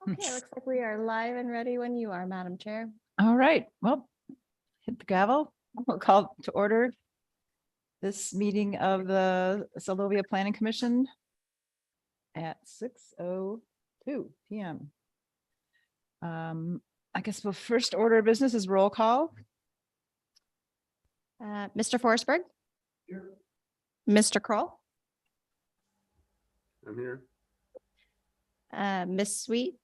Okay, looks like we are live and ready when you are, Madam Chair. All right, well, hit the gavel. We'll call to order this meeting of the Seldovia Planning Commission at 6:02 PM. I guess the first order of business is roll call. Mr. Forsberg? Mr. Kroll? I'm here. Miss Sweet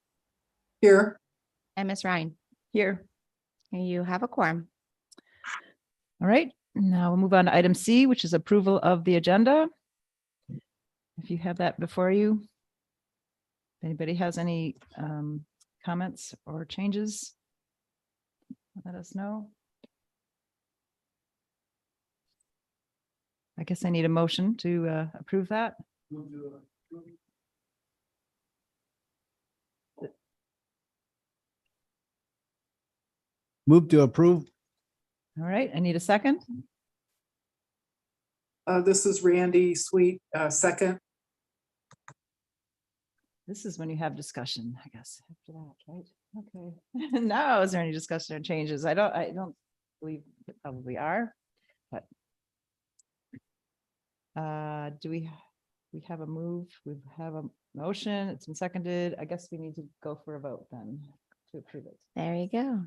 Here. and Miss Ryan. Here. You have a quorum. All right, now we'll move on to item C, which is approval of the agenda. If you have that before you. If anybody has any comments or changes, let us know. I guess I need a motion to approve that. Move to approve. All right, I need a second. This is Randy Sweet, second. This is when you have discussion, I guess, after that, right? Okay. Now, is there any discussion or changes? I don't believe it probably are, but do we have a move? We have a motion. It's been seconded. I guess we need to go for a vote then to approve it. There you go.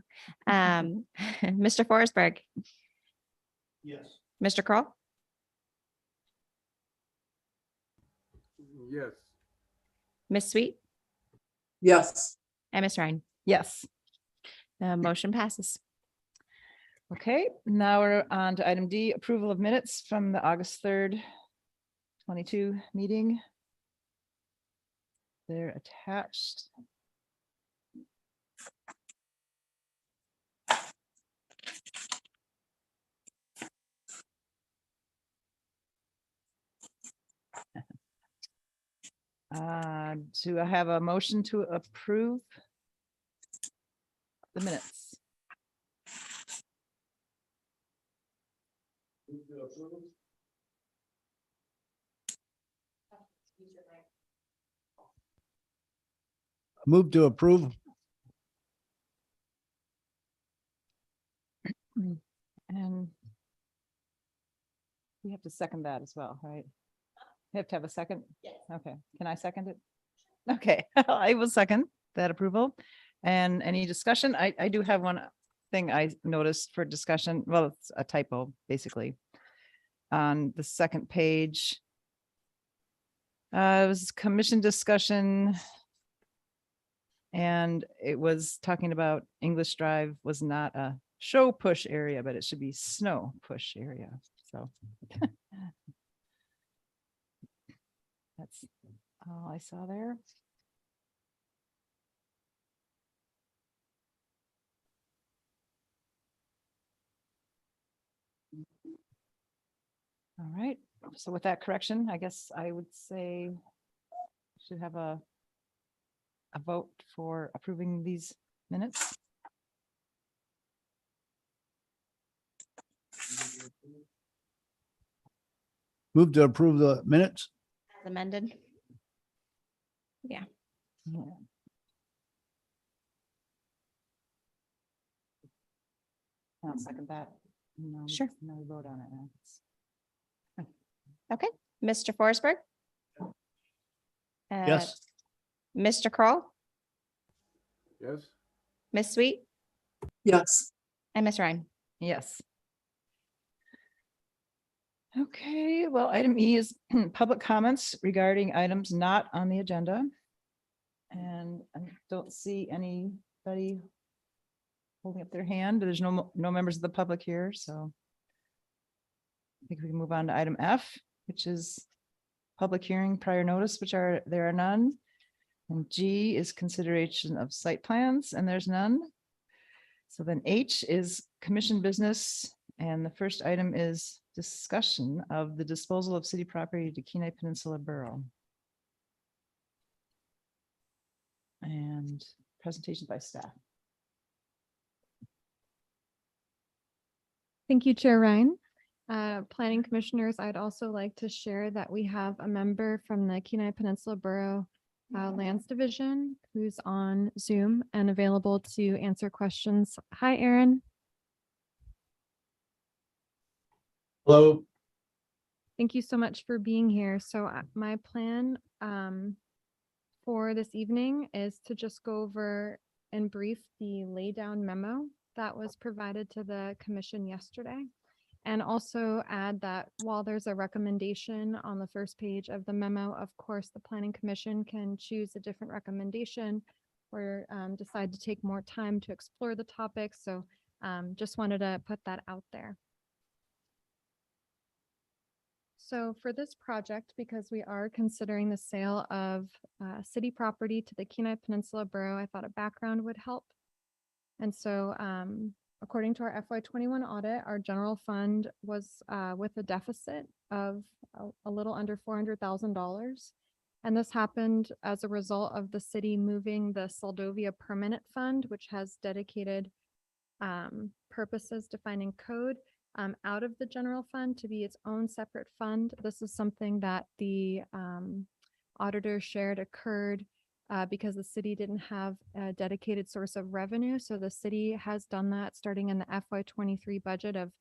Mr. Forsberg? Yes. Mr. Kroll? Yes. Miss Sweet Yes. and Miss Ryan. Yes. The motion passes. Okay, now we're on to item D, approval of minutes from the August 3rd, 22 meeting. They're attached. Do I have a motion to approve the minutes? Move to approve. And we have to second that as well, right? We have to have a second? Yes. Okay, can I second it? Okay, I will second that approval. And any discussion? I do have one thing I noticed for discussion. Well, it's a typo, basically. On the second page. It was commission discussion. And it was talking about English Drive was not a show push area, but it should be snow push area. So that's all I saw there. All right, so with that correction, I guess I would say should have a vote for approving these minutes. Move to approve the minutes. As amended. Yeah. I'll second that. No, Sure. No vote on it now. Okay, Mr. Forsberg? Yes. Mr. Kroll? Yes. Miss Sweet Yes. and Miss Ryan. Yes. Okay, well, item E is public comments regarding items not on the agenda. And I don't see anybody holding up their hand. There's no members of the public here, so I think we can move on to item F, which is public hearing prior notice, there are none. And G is consideration of site plans, and there's none. So then H is commission business, and the first item is discussion of the disposal of city property to Kenai Peninsula Borough. And presentation by staff. Thank you, Chair Ryan. Planning Commissioners, I'd also like to share that we have a member from the Kenai Peninsula Borough Lands Division, who's on Zoom and available to answer questions. Hi, Aaron. Hello. Thank you so much for being here. So my plan for this evening is to just go over and brief the laydown memo that was provided to the commission yesterday. And also add that while there's a recommendation on the first page of the memo, of course, the planning commission can choose a different recommendation or decide to take more time to explore the topic. So just wanted to put that out there. So for this project, because we are considering the sale of city property to the Kenai Peninsula Borough, I thought a background would help. And so according to our FY21 audit, our general fund was with a deficit of a little under $400,000. And this happened as a result of the city moving the Seldovia Permanent Fund, which has dedicated purposes defined in code, out of the general fund to be its own separate fund. This is something that the auditor shared occurred because the city didn't have a dedicated source of revenue. So the city has done that starting in the FY23 budget of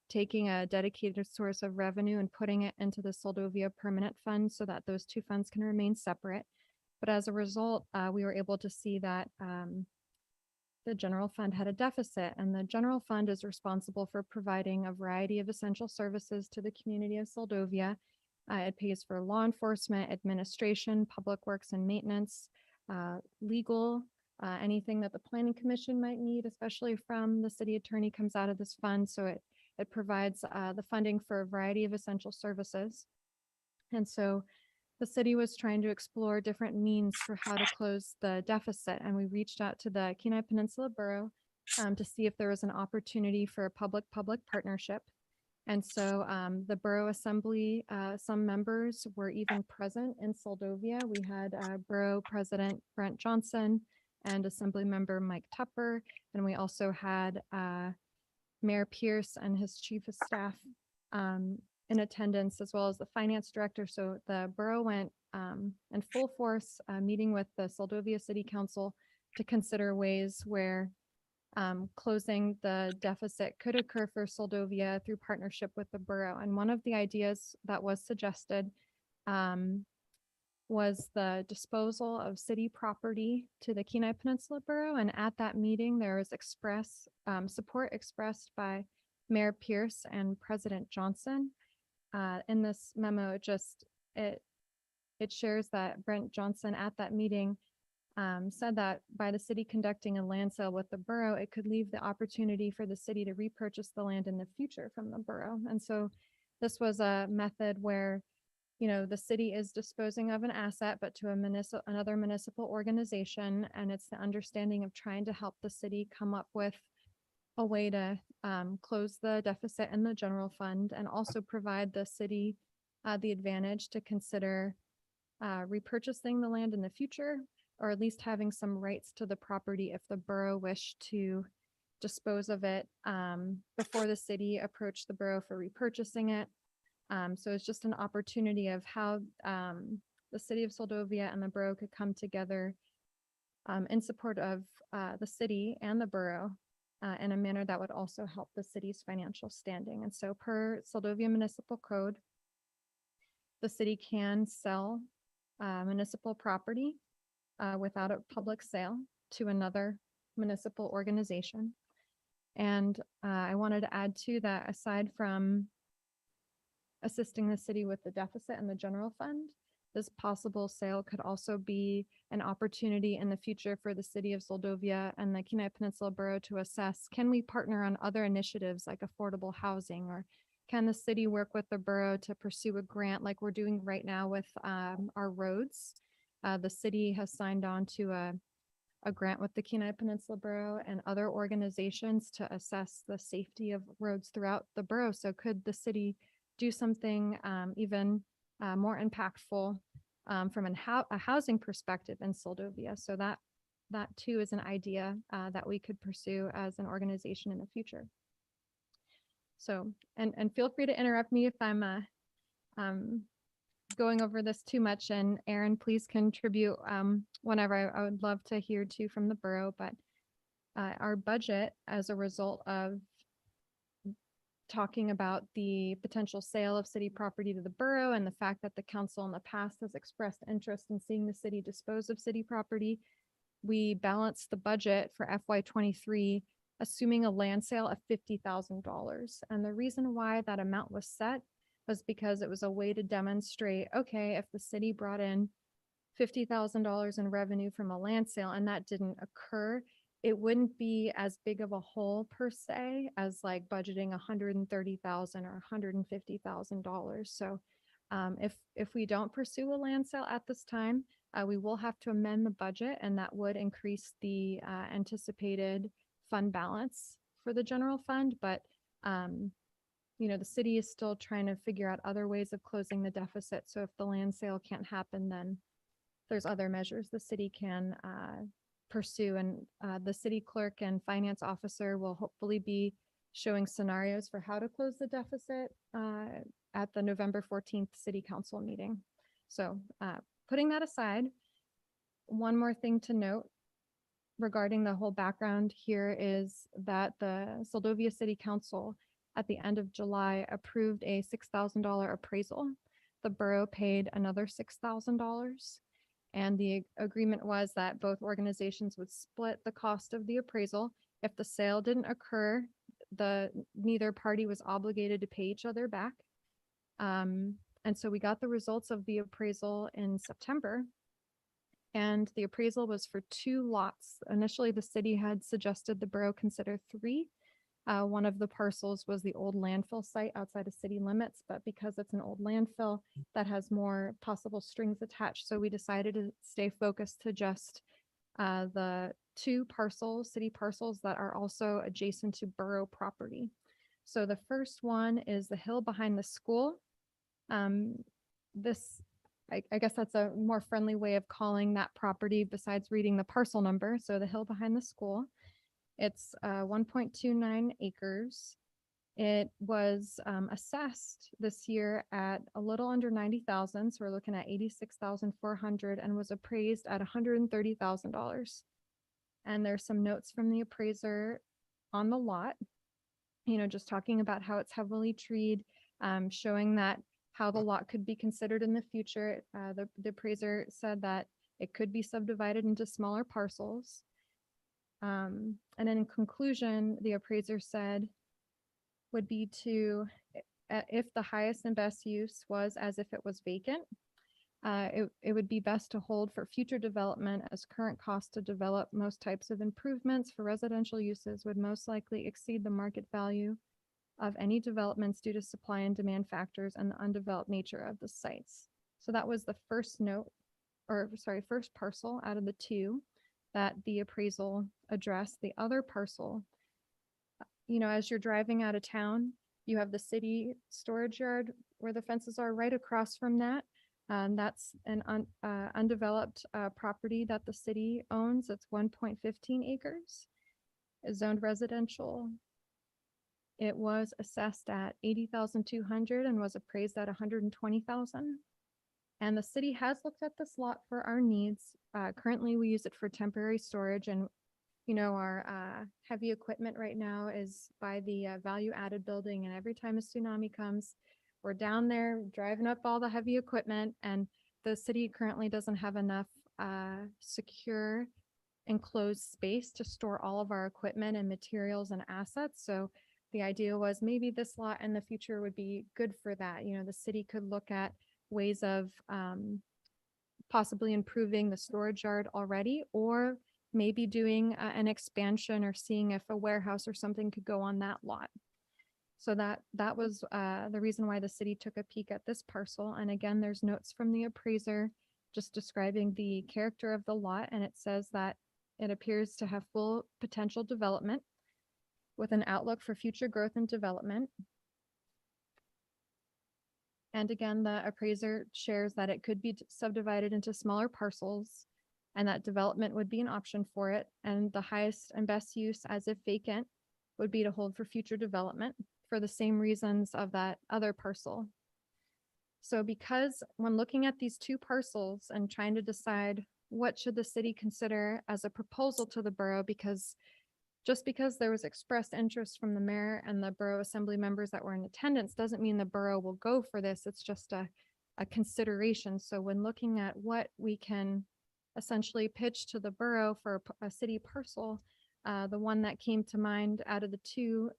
taking a dedicated source of revenue and putting it into the Seldovia Permanent Fund so that those two funds can remain separate. But as a result, we were able to see that the general fund had a deficit, and the general fund is responsible for providing a variety of essential services to the community of Seldovia. It pays for law enforcement, administration, public works and maintenance, legal, anything that the planning commission might need, especially from the city attorney, comes out of this fund. So it provides the funding for a variety of essential services. And so the city was trying to explore different means for how to close the deficit. And we reached out to the Kenai Peninsula Borough to see if there was an opportunity for a public-public partnership. And so the Borough Assembly, some members were even present in Seldovia. We had Borough President Brent Johnson and Assembly Member Mike Tupper. And we also had Mayor Pierce and his Chief of Staff in attendance, as well as the Finance Director. So the Borough went in full force, meeting with the Seldovia City Council to consider ways where closing the deficit could occur for Seldovia through partnership with the borough. And one of the ideas that was suggested was the disposal of city property to the Kenai Peninsula Borough. And at that meeting, there was support expressed by Mayor Pierce and President Johnson. In this memo, it shares that Brent Johnson at that meeting said that by the city conducting a land sale with the borough, it could leave the opportunity for the city to repurchase the land in the future from the borough. And so this was a method where, you know, the city is disposing of an asset, but to another municipal organization. And it's the understanding of trying to help the city come up with a way to close the deficit in the general fund and also provide the city the advantage to consider repurchasing the land in the future, or at least having some rights to the property if the borough wished to dispose of it before the city approached the borough for repurchasing it. So it's just an opportunity of how the city of Seldovia and the borough could come together in support of the city and the borough in a manner that would also help the city's financial standing. And so per Seldovia Municipal Code, the city can sell municipal property without a public sale to another municipal organization. And I wanted to add to that, aside from assisting the city with the deficit and the general fund, this possible sale could also be an opportunity in the future for the city of Seldovia and the Kenai Peninsula Borough to assess, can we partner on other initiatives like affordable housing, or can the city work with the borough to pursue a grant like we're doing right now with our roads? The city has signed on to a grant with the Kenai Peninsula Borough and other organizations to assess the safety of roads throughout the borough. So could the city do something even more impactful from a housing perspective in Seldovia? So that too is an idea that we could pursue as an organization in the future. So, and feel free to interrupt me if I'm going over this too much, and Aaron, please contribute whenever. I would love to hear too from the borough, but our budget as a result of talking about the potential sale of city property to the borough and the fact that the council in the past has expressed interest in seeing the city dispose of city property, we balanced the budget for FY '23, assuming a land sale of $50,000. And the reason why that amount was set was because it was a way to demonstrate, okay, if the city brought in $50,000 in revenue from a land sale and that didn't occur, it wouldn't be as big of a hole per se as like budgeting $130,000 or $150,000. So if we don't pursue a land sale at this time, we will have to amend the budget, and that would increase the anticipated fund balance for the general fund. But the city is still trying to figure out other ways of closing the deficit. So if the land sale can't happen, then there's other measures the city can pursue. And the city clerk and finance officer will hopefully be showing scenarios for how to close the deficit at the November 14th city council meeting. So putting that aside, one more thing to note regarding the whole background here is that the Seldovia City Council at the end of July approved a $6,000 appraisal. The borough paid another $6,000. And the agreement was that both organizations would split the cost of the appraisal. If the sale didn't occur, neither party was obligated to pay each other back. And so we got the results of the appraisal in September. And the appraisal was for 2 lots. Initially, the city had suggested the borough consider 3. One of the parcels was the old landfill site outside of city limits, but because it's an old landfill, that has more possible strings attached. So we decided to stay focused to just the 2 parcels, city parcels that are also adjacent to borough property. So the first one is the hill behind the school. I guess that's a more friendly way of calling that property besides reading the parcel number. So the hill behind the school. It's 1.29 acres. It was assessed this year at a little under 90,000. So we're looking at 86,400, and was appraised at $130,000. And there's some notes from the appraiser on the lot, just talking about how it's heavily treed, showing that how the lot could be considered in the future. The appraiser said that it could be subdivided into smaller parcels. And then in conclusion, the appraiser said would be to, if the highest and best use was as if it was vacant, it would be best to hold for future development, as current cost to develop most types of improvements for residential uses would most likely exceed the market value of any developments due to supply and demand factors and the undeveloped nature of the sites. So that was the first first parcel out of the 2 that the appraisal addressed. The other parcel, as you're driving out of town, you have the city storage yard where the fences are right across from that. That's an undeveloped property that the city owns. It's 1.15 acres. It's zoned residential. It was assessed at 80,200 and was appraised at 120,000. And the city has looked at this lot for our needs. Currently, we use it for temporary storage, and our heavy equipment right now is by the value-added building. And every time a tsunami comes, we're down there driving up all the heavy equipment, and the city currently doesn't have enough secure enclosed space to store all of our equipment and materials and assets. So the idea was maybe this lot in the future would be good for that. The city could look at ways of possibly improving the storage yard already, or maybe doing an expansion or seeing if a warehouse or something could go on that lot. So that was the reason why the city took a peek at this parcel. And again, there's notes from the appraiser just describing the character of the lot. And it says that it appears to have full potential development with an outlook for future growth and development. And again, the appraiser shares that it could be subdivided into smaller parcels, and that development would be an option for it. And the highest and best use, as if vacant, would be to hold for future development for the same reasons of that other parcel. So because when looking at these two parcels and trying to decide what should the city consider as a proposal to the borough, because just because there was expressed interest from the mayor and the borough assembly members that were in attendance doesn't mean the borough will go for this. It's just a consideration. So when looking at what we can essentially pitch to the borough for a city parcel, the one that came to mind out of the two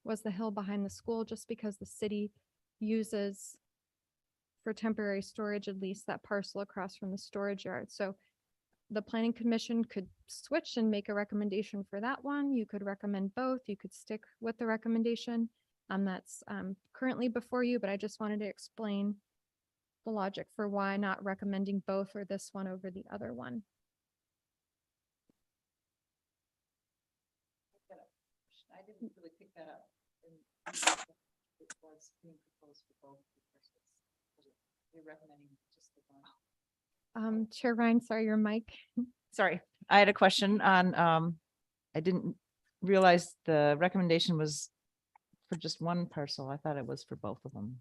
was the hill behind the school, just because the city uses for temporary storage, at least that parcel across from the storage yard. So the planning commission could switch and make a recommendation for that one. You could recommend both. You could stick with the recommendation that's currently before you, but I just wanted to explain the logic for why not recommending both or this one over the other one. I didn't really pick that up. It was being proposed for both. You're recommending just the one. Chair Ryan, sorry, your mic. Sorry, I had a question on, I didn't realize the recommendation was for just one parcel. I thought it was for both of them.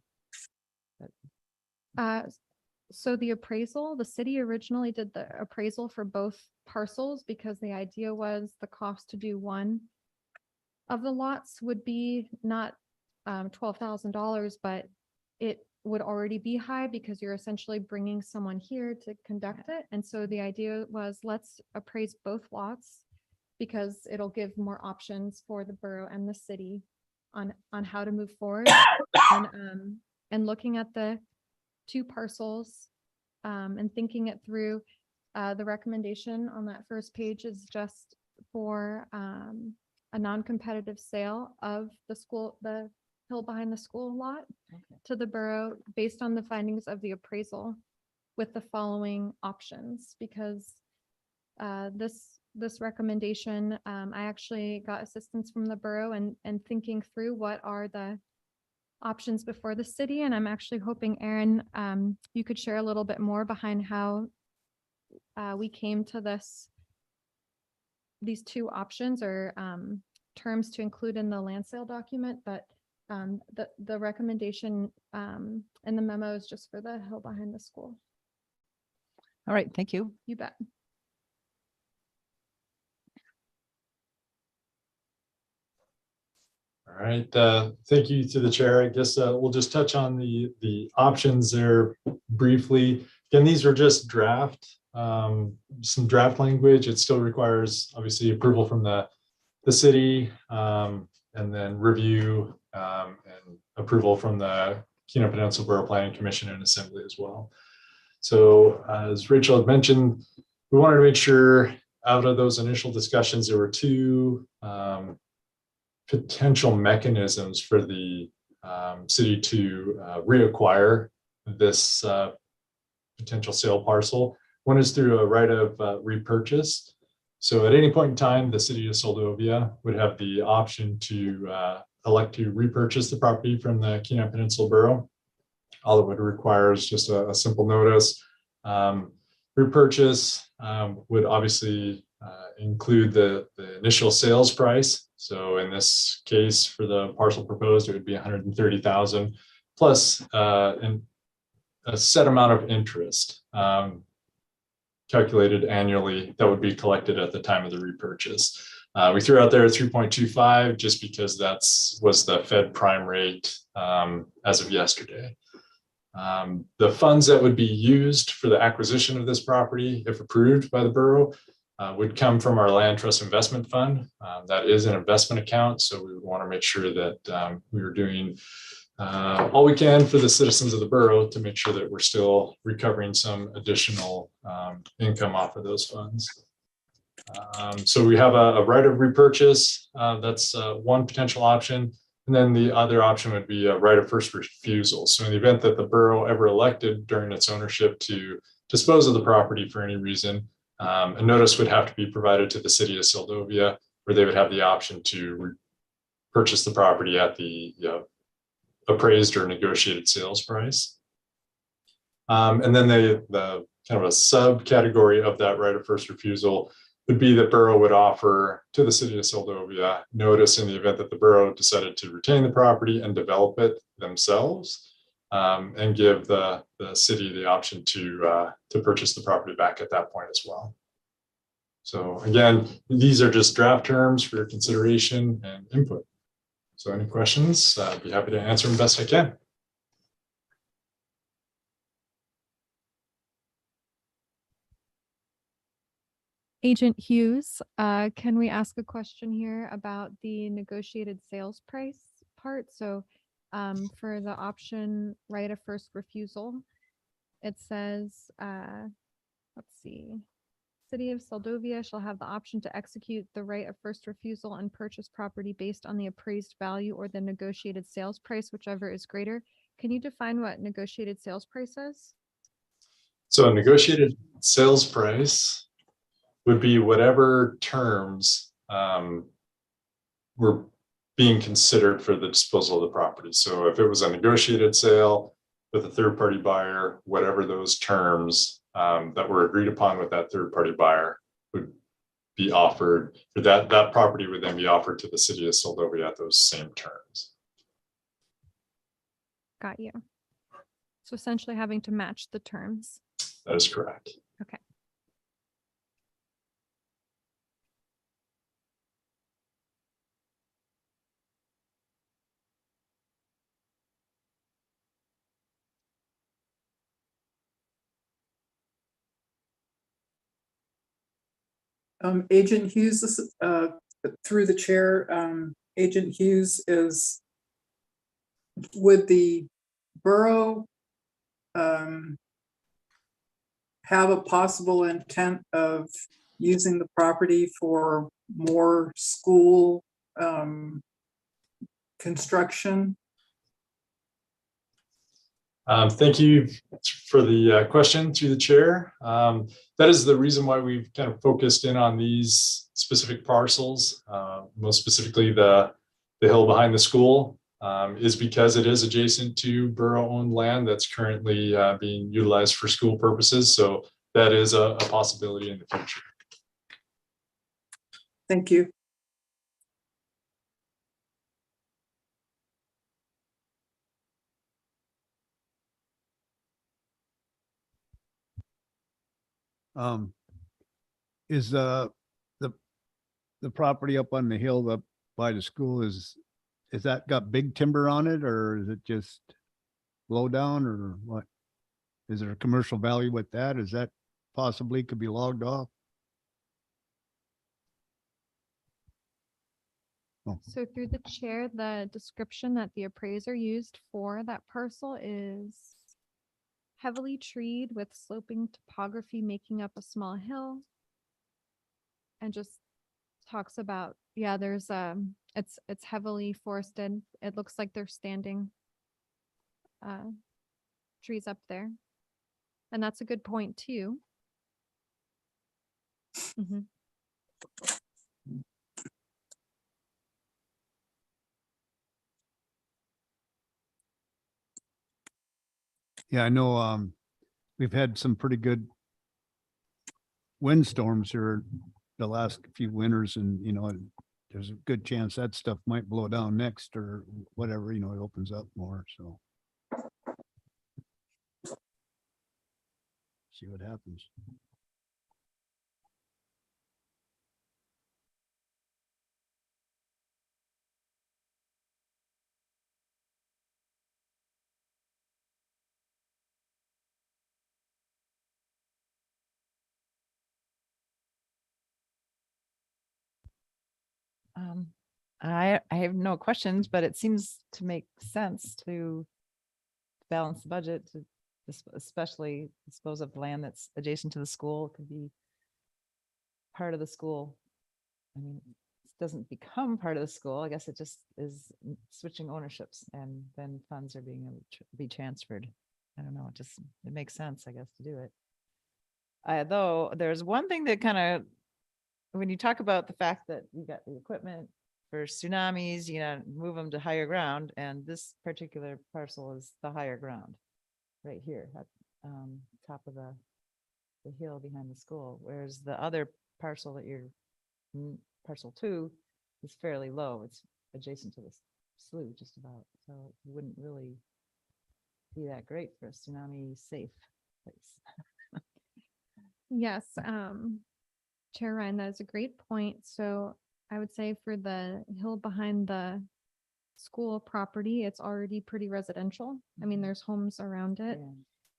So the appraisal, the city originally did the appraisal for both parcels because the idea was the cost to do one of the lots would be not $12,000, but it would already be high because you're essentially bringing someone here to conduct it. And so the idea was, let's appraise both lots because it'll give more options for the borough and the city on how to move forward. And looking at the two parcels and thinking it through, the recommendation on that first page is just for a non-competitive sale of the hill behind the school lot to the borough based on the findings of the appraisal with the following options, because this recommendation, I actually got assistance from the borough and thinking through what are the options before the city. And I'm actually hoping, Aaron, you could share a little bit more behind how we came to these two options or terms to include in the land sale document, but the recommendation in the memo is just for the hill behind the school. All right, thank you. You bet. All right, thank you to the chair. I guess we'll just touch on the options there briefly. Again, these are just draft, some draft language. It still requires obviously approval from the city and then review and approval from the Kenai Peninsula Borough Planning Commission and Assembly as well. So as Rachel had mentioned, we wanted to make sure out of those initial discussions, there were two potential mechanisms for the city to reacquire this potential sale parcel. One is through a right of repurchase. So at any point in time, the city of Seldovia would have the option to elect to repurchase the property from the Kenai Peninsula Borough. All it would require is just a simple notice. Repurchase would obviously include the initial sales price. So in this case, for the parcel proposed, it would be 130,000 plus a set amount of interest calculated annually that would be collected at the time of the repurchase. We threw out there 3.25 just because was the Fed prime rate as of yesterday. The funds that would be used for the acquisition of this property, if approved by the borough, would come from our land trust investment fund. That is an investment account, so we would want to make sure that we were doing all we can for the citizens of the borough to make sure that we're still recovering some additional income off of those funds. So we have a right of repurchase. That's one potential option. And then the other option would be a right of first refusal. So in the event that the borough ever elected during its ownership to dispose of the property for any reason, a notice would have to be provided to the city of Seldovia, where they would have the option to purchase the property at the appraised or negotiated sales price. And then the kind of a subcategory of that right of first refusal would be that borough would offer to the city of Seldovia notice in the event that the borough decided to retain the property and develop it themselves. and give the city the option to purchase the property back at that point as well. So again, these are just draft terms for your consideration and input. So any questions, I'd be happy to answer them best I can. Agent Hughes, can we ask a question here about the negotiated sales price part? So for the option right of first refusal, it says, let's see, City of Seldovia shall have the option to execute the right of first refusal and purchase property based on the appraised value or the negotiated sales price, whichever is greater. Can you define what negotiated sales price is? So a negotiated sales price would be whatever terms were being considered for the disposal of the property. So if it was a negotiated sale with a third-party buyer, whatever those terms that were agreed upon with that third-party buyer would be offered, or that property would then be offered to the city of Seldovia at those same terms. Got you. So essentially having to match the terms. That is correct. Okay. Agent Hughes, through the chair, Agent Hughes would the borough have a possible intent of using the property for more school construction? Thank you for the question through the chair. That is the reason why we've kind of focused in on these specific parcels, most specifically the hill behind the school, is because it is adjacent to borough-owned land that's currently being utilized for school purposes. So that is a possibility in the future. Thank you. Is the property up on the hill up by the school, is that got big timber on it, or is it just low down, or what? Is there a commercial value with that? Is that possibly could be logged off? Oh, So through the chair, the description that the appraiser used for that parcel is heavily treed with sloping topography making up a small hill. And just talks about, yeah, there's it's heavily forested. It looks like there's standing trees up there. And that's a good point too. Mhm. yeah, I know, we've had some pretty good windstorms here the last few winters, and there's a good chance that stuff might blow down next or whatever, it opens up more, so. See what happens. I have no questions, but it seems to make sense to balance the budget to especially dispose of land that's adjacent to the school. It could be part of the school. I mean, it doesn't become part of the school. I guess it just is switching ownerships, and then funds are being able to be transferred. I don't know. It makes sense, I guess, to do it. Though there's one thing that kind of, when you talk about the fact that you got the equipment for tsunamis, move them to higher ground, and this particular parcel is the higher ground right here at top of the hill behind the school, whereas the other parcel that you're parcel 2 is fairly low. It's adjacent to the slough just about, so you wouldn't really be that great for a tsunami safe place. Yes, Chair Ryan, that is a great point. So I would say for the hill behind the school property, it's already pretty residential. I mean, Mhm. there's homes around it Yeah.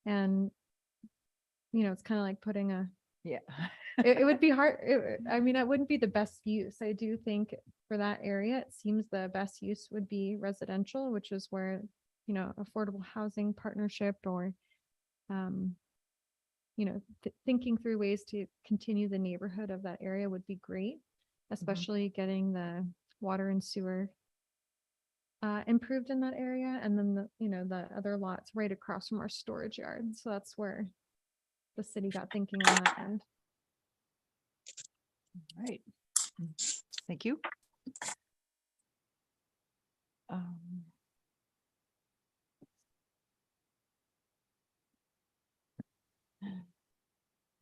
and, it's kind of like putting a, Yeah. it would be hard. I mean, it wouldn't be the best use. I do think for that area, it seems the best use would be residential, which is where, affordable housing partnership or, thinking through ways to continue the neighborhood of that area would be great, especially getting the water and sewer improved in that area. And then the other lots right across from our storage yard. So that's where the city got thinking on that end. Right. Thank you. Um,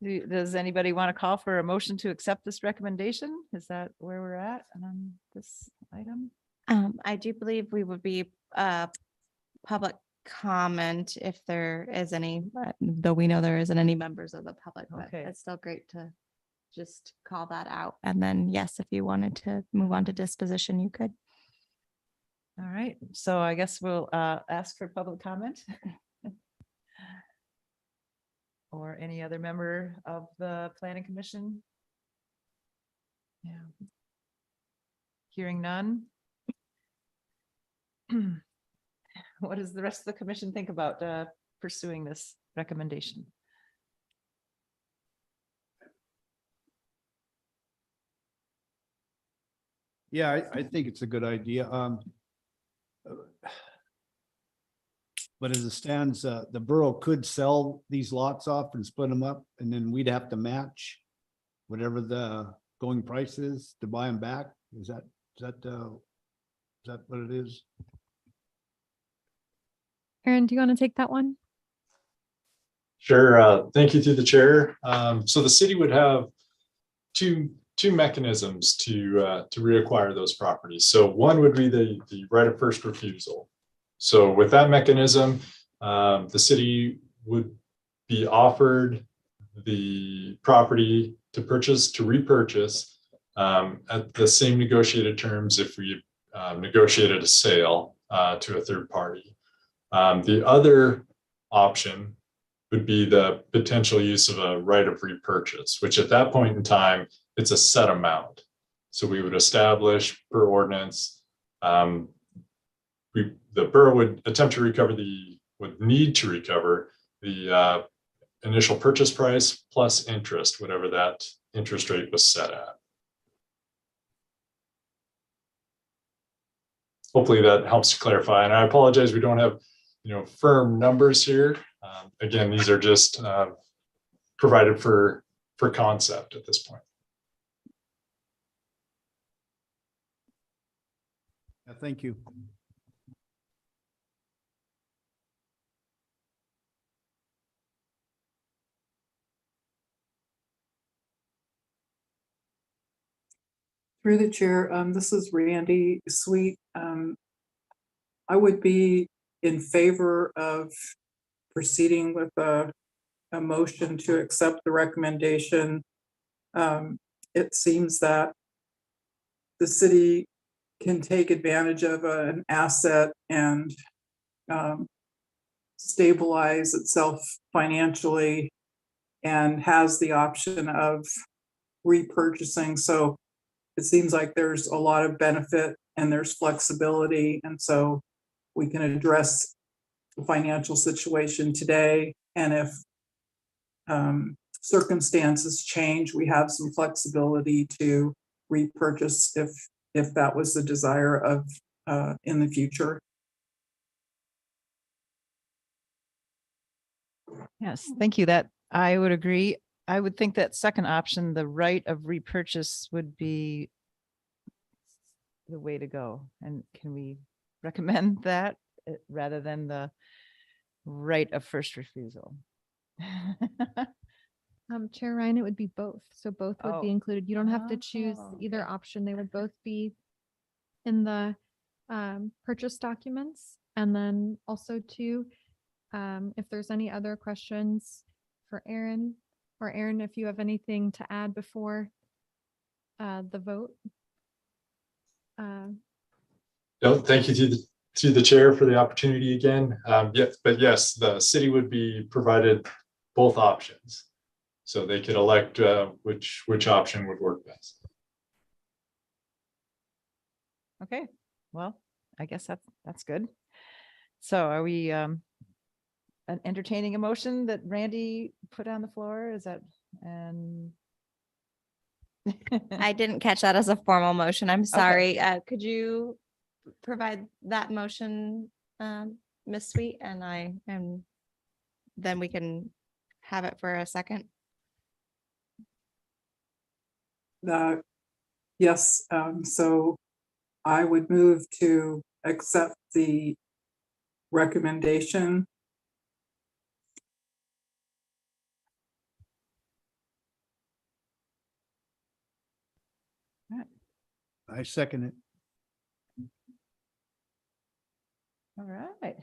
Does anybody want to call for a motion to accept this recommendation? Is that where we're at on this item? I do believe we would be public comment if there is any, though we know there isn't any members of the public, but Okay. it's still great to just call that out. And then, yes, if you wanted to move on to disposition, you could. All right, so I guess we'll ask for public comment. Or any other member of the planning commission? Yeah. Hearing none. What does the rest of the commission think about pursuing this recommendation? Yeah, I think it's a good idea. But as it stands, the borough could sell these lots off and split them up, and then we'd have to match whatever the going price is to buy them back. Is that what it is? Aaron, do you want to take that one? Sure. Thank you through the chair. So the city would have two mechanisms to reacquire those properties. So one would be the right of first refusal. So with that mechanism, the city would be offered the property to repurchase at the same negotiated terms if we negotiated a sale to a third party. The other option would be the potential use of a right of repurchase, which at that point in time, it's a set amount. So we would establish per ordinance, the borough would attempt to would need to recover the initial purchase price plus interest, whatever that interest rate was set at. Hopefully that helps to clarify. And I apologize, we don't have firm numbers here. Again, these are just provided for concept at this point. Yeah, thank you. Through the chair, this is Randy Sweet. I would be in favor of proceeding with a motion to accept the recommendation. It seems that the city can take advantage of an asset and stabilize itself financially and has the option of repurchasing. So it seems like there's a lot of benefit and there's flexibility. And so we can address the financial situation today. And if circumstances change, we have some flexibility to repurchase if that was the desire of in the future. Yes, thank you. That I would agree. I would think that second option, the right of repurchase, would be the way to go. And can we recommend that rather than the right of first refusal? Chair Ryan, it would be both. So both would be Oh. included. You don't have to choose Oh, either okay. option. They would both be in the purchase documents. And then also too, If there's any other questions for Aaron, or Aaron, if you have anything to add before the vote. No, thank you to the chair for the opportunity again. But yes, the city would be provided both options. So they could elect which option would work best. Okay, well, I guess that's good. So are we entertaining a motion that Randy put on the floor? Is that, and I didn't catch that as a formal motion. I'm sorry. Could you provide that motion, Ms. Sweet, and then we can have it for a second? Yes, so I would move to accept the recommendation. I second it. all right.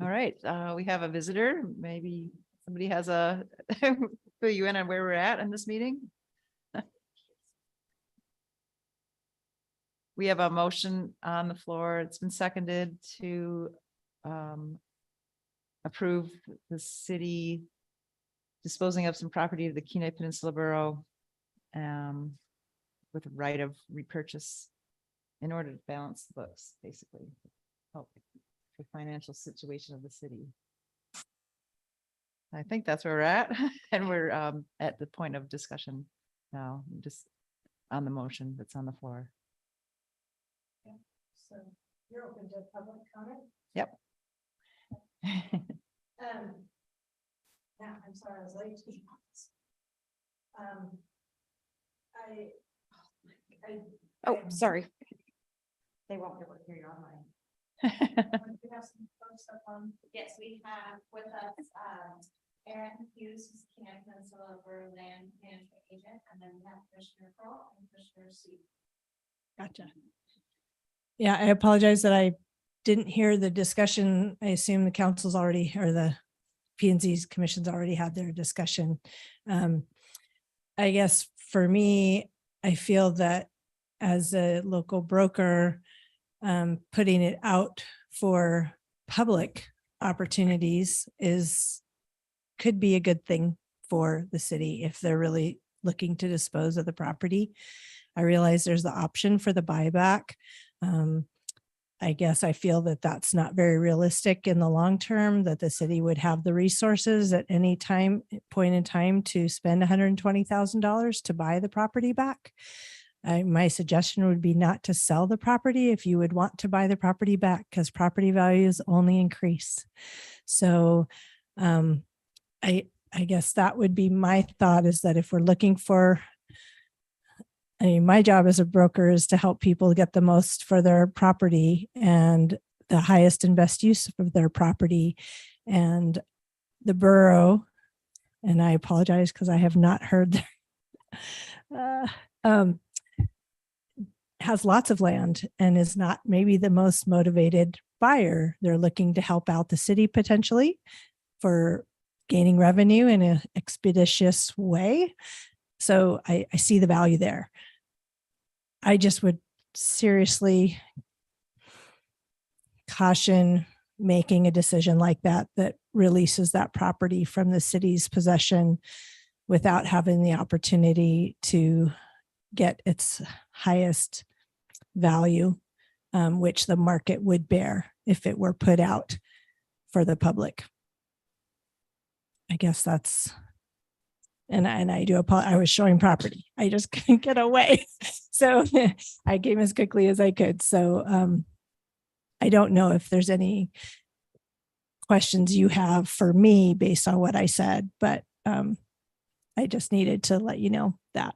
All right, we have a visitor. Maybe somebody has a fill you in on where we're at in this meeting. We have a motion on the floor. It's been seconded to approve the city disposing of some property of the Kenai Peninsula Borough with a right of repurchase in order to balance the books, basically. Help the financial situation of the city. I think that's where we're at. And we're at the point of discussion now, just on the motion that's on the floor. So you're open to public comment? Yep. Yeah, I'm sorry, I was late to be honest. Oh, sorry. They won't be able to hear you online. We have some folks up on. Yes, we have with us, Aaron Hughes, who's Kenai Peninsula Borough Land Management Agent, and then we have Commissioner Kroll and Commissioner Sweet. Gotcha. Yeah, I apologize that I didn't hear the discussion. I assume the council's already, or the P and Z's commission's already had their discussion. I guess for me, I feel that as a local broker, putting it out for public opportunities could be a good thing for the city if they're really looking to dispose of the property. I realize there's the option for the buyback. I guess I feel that that's not very realistic in the long term, that the city would have the resources at any point in time to spend $120,000 to buy the property back. My suggestion would be not to sell the property if you would want to buy the property back, because property values only increase. So I guess that would be my thought, is that if we're looking for, I mean, my job as a broker is to help people get the most for their property and the highest and best use of their property. And the borough, and I apologize because I have not heard has lots of land and is not maybe the most motivated buyer. They're looking to help out the city potentially for gaining revenue in an expeditious way. So I see the value there. I just would seriously caution making a decision like that releases that property from the city's possession without having the opportunity to get its highest value, which the market would bear if it were put out for the public. I guess that's, and I do apologize. I was showing property. I just couldn't get away. So I came as quickly as I could. So I don't know if there's any questions you have for me based on what I said, but I just needed to let you know that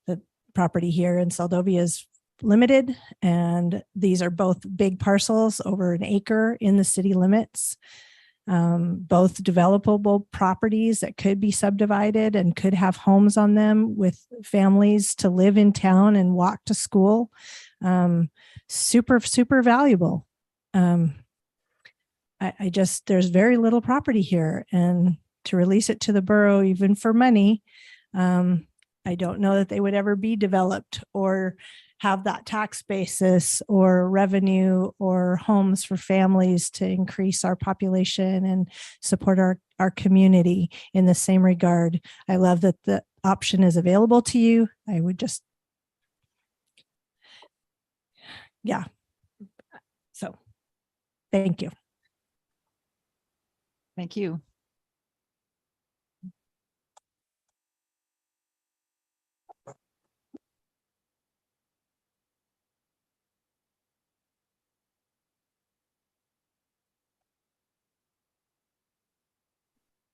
the property here in Seldovia is limited, and these are both big parcels over an acre in the city limits. Both developable properties that could be subdivided and could have homes on them with families to live in town and walk to school. Super, super valuable. I just, there's very little property here, and to release it to the borough, even for money, I don't know that they would ever be developed or have that tax basis or revenue or homes for families to increase our population and support our community in the same regard. I love that the option is available to you. I would just, yeah. So, thank you. Thank you.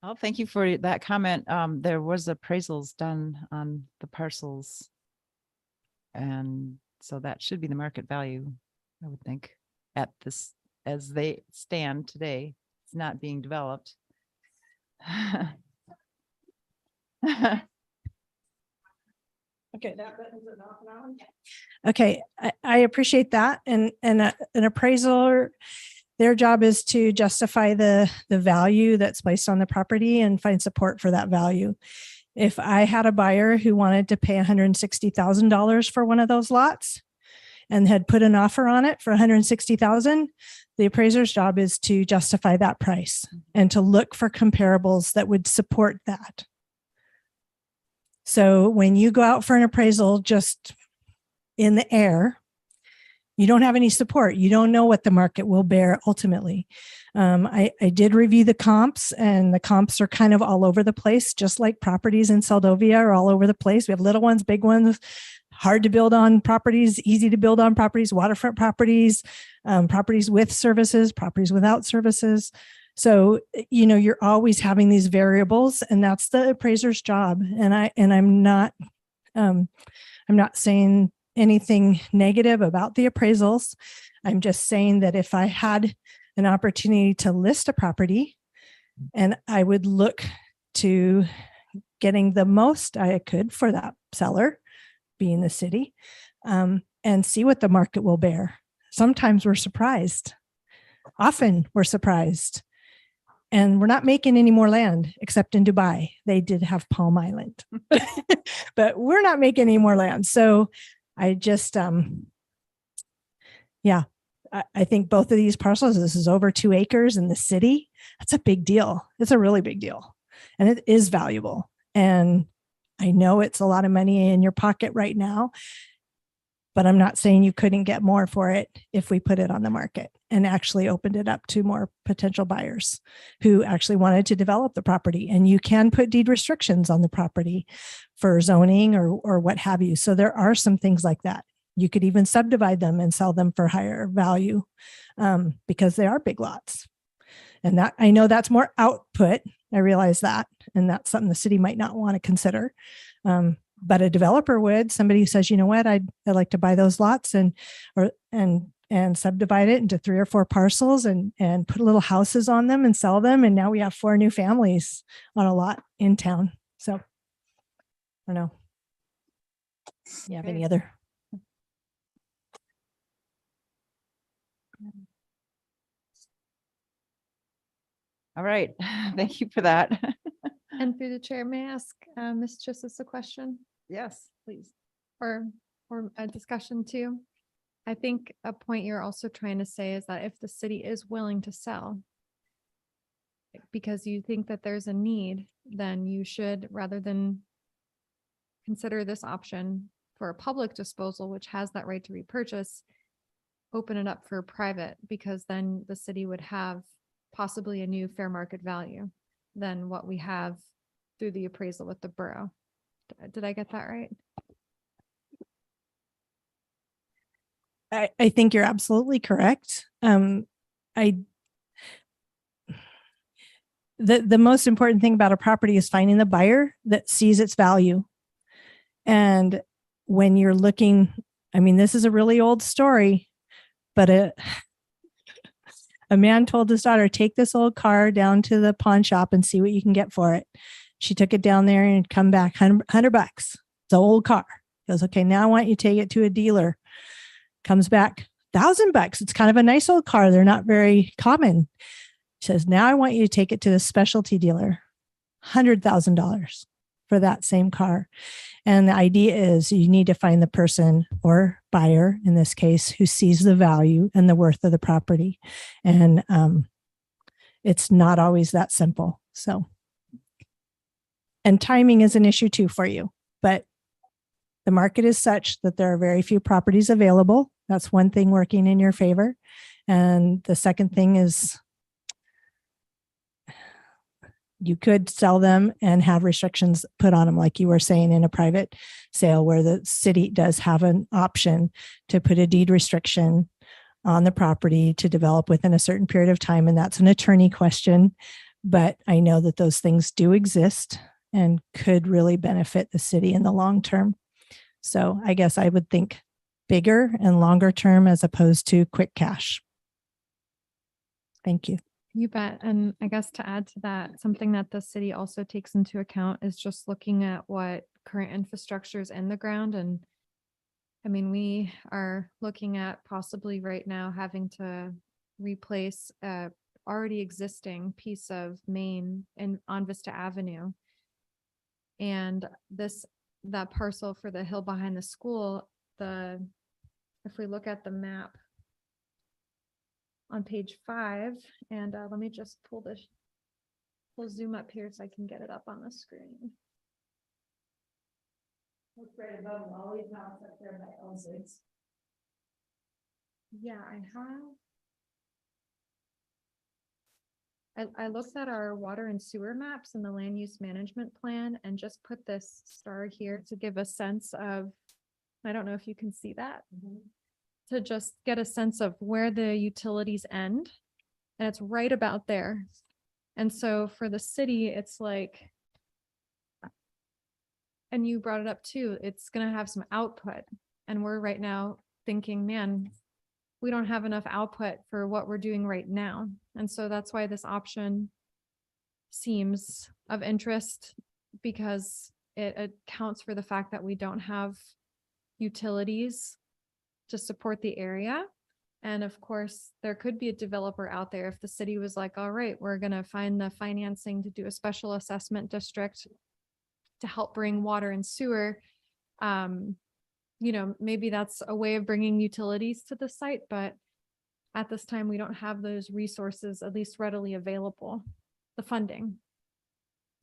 Well, thank you for that comment. There was appraisals done on the parcels. And so that should be the market value, I would think, at this, as they stand today. It's not being developed. Okay, okay, I appreciate that. And an appraiser, their job is to justify the value that's placed on the property and find support for that value. If I had a buyer who wanted to pay $160,000 for one of those lots and had put an offer on it for $160,000, the appraiser's job is to justify that price and to look for comparables that would support that. So when you go out for an appraisal just in the air, you don't have any support. You don't know what the market will bear ultimately. I did review the comps, and the comps are kind of all over the place, just like properties in Seldovia are all over the place. We have little ones, big ones, hard to build on properties, easy to build on properties, waterfront properties, properties with services, properties without services. So, you know, you're always having these variables, and that's the appraiser's job. And I'm not saying anything negative about the appraisals. I'm just saying that if I had an opportunity to list a property, and I would look to getting the most I could for that seller, being the city, and see what the market will bear. Sometimes we're surprised. Often we're surprised. And we're not making any more land except in Dubai. They did have Palm Island, but we're not making any more land. So I just, yeah, I think both of these parcels, this is over 2 acres in the city. That's a big deal. It's a really big deal. And it is valuable. And I know it's a lot of money in your pocket right now, but I'm not saying you couldn't get more for it if we put it on the market and actually opened it up to more potential buyers who actually wanted to develop the property. And you can put deed restrictions on the property for zoning or what have you. So there are some things like that. You could even subdivide them and sell them for higher value because they are big lots. And that, I know that's more output. I realize that. And that's something the city might not want to consider. But a developer would. Somebody who says, you know what, I'd like to buy those lots and subdivide it into 3 or 4 parcels and put little houses on them and sell them. And now we have 4 new families on a lot in town. So I don't know. You have any other? All right. Thank you for that. And through the chair, may I ask Ms. Chissis a question Yes, please. or a discussion too? I think a point you're also trying to say is that if the city is willing to sell because you think that there's a need, then you should, rather than consider this option for a public disposal, which has that right to repurchase, open it up for private, because then the city would have possibly a new fair market value than what we have through the appraisal with the borough. Did I get that right? I think you're absolutely correct. The most important thing about a property is finding the buyer that sees its value. And when you're looking, I mean, this is a really old story, but a man told his daughter, take this old car down to the pawn shop and see what you can get for it. She took it down there and come back $100. It's an old car. He goes, okay, now I want you to take it to a dealer. Comes back, $1,000. It's kind of a nice old car. They're not very common. Says, now I want you to take it to the specialty dealer, $100,000 for that same car. And the idea is you need to find the person or buyer, in this case, who sees the value and the worth of the property. And it's not always that simple. So, and timing is an issue too for you, but the market is such that there are very few properties available. That's one thing working in your favor. And the second thing is you could sell them and have restrictions put on them, like you were saying, in a private sale, where the city does have an option to put a deed restriction on the property to develop within a certain period of time. And that's an attorney question. But I know that those things do exist and could really benefit the city in the long term. So I guess I would think bigger and longer term as opposed to quick cash. Thank you. You bet. And I guess to add to that, something that the city also takes into account is just looking at what current infrastructure is in the ground. And I mean, we are looking at possibly right now having to replace a already existing piece of main on Vista Avenue. And that parcel for the hill behind the school, if we look at the map on page 5, and let me just pull zoom up here so I can get it up on the screen. Look right above Wally's house up there by Elzig's. Yeah, I looked at our water and sewer maps and the land use management plan and just put this star here to give a sense of, I don't know if you can see that, to just get a sense of where the utilities end. And it's right about there. And so for the city, it's like, and you brought it up too, it's going to have some output. And we're right now thinking, man, we don't have enough output for what we're doing right now. And so that's why this option seems of interest, because it accounts for the fact that we don't have utilities to support the area. And of course, there could be a developer out there if the city was like, all right, we're going to find the financing to do a special assessment district to help bring water and sewer. Maybe that's a way of bringing utilities to the site, but at this time, we don't have those resources, at least readily available, the funding.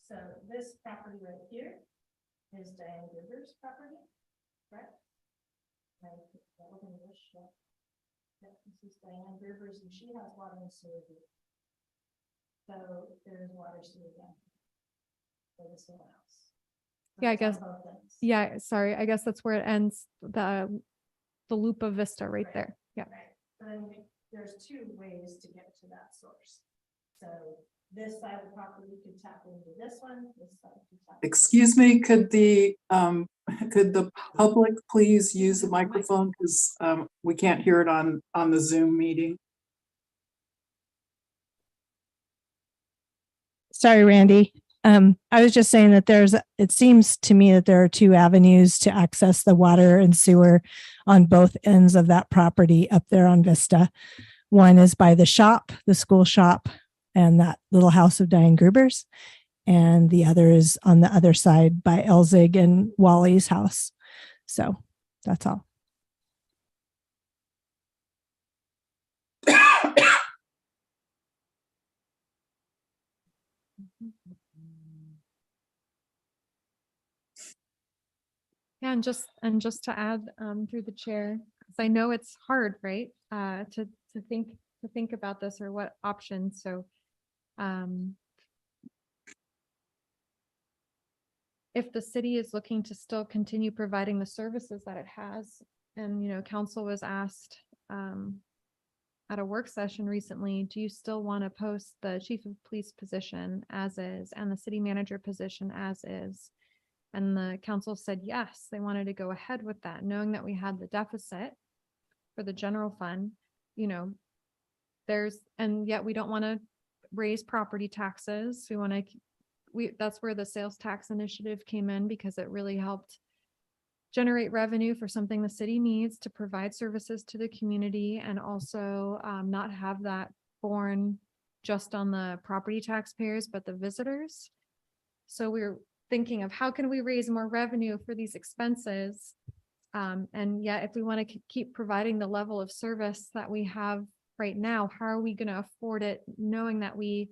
So this property right here is Diane Rivers' property, correct? This is Diane Rivers, and she has water and sewer. So there's water sewer down for this little house. Yeah, I guess. Yeah, sorry. I guess that's where it ends. The loop of Vista right there. Yeah. Right. But then there's two ways to get to that source. So this side of the property could tap into this one. This side could tap. Excuse me, could the public please use the microphone, because we can't hear it on the Zoom meeting. Sorry, Randy. I was just saying that it seems to me that there are two avenues to access the water and sewer on both ends of that property up there on Vista. One is by the shop, the school shop, and that little house of Diane Gruber's. And the other is on the other side by Elzig and Wally's house. So that's all. Yeah, and just to add through the chair, because I know it's hard, right? To think about this or what options. So if the city is looking to still continue providing the services that it has, and council was asked at a work session recently, do you still want to post the chief of police position as is and the city manager position as is? And the council said, yes, they wanted to go ahead with that, knowing that we had the deficit for the general fund, and yet we don't want to raise property taxes. That's where the sales tax initiative came in, because it really helped generate revenue for something the city needs to provide services to the community, and also not have that borne just on the property taxpayers, but the visitors. So we're thinking of how can we raise more revenue for these expenses? And yet, if we want to keep providing the level of service that we have right now, how are we going to afford it, knowing that we,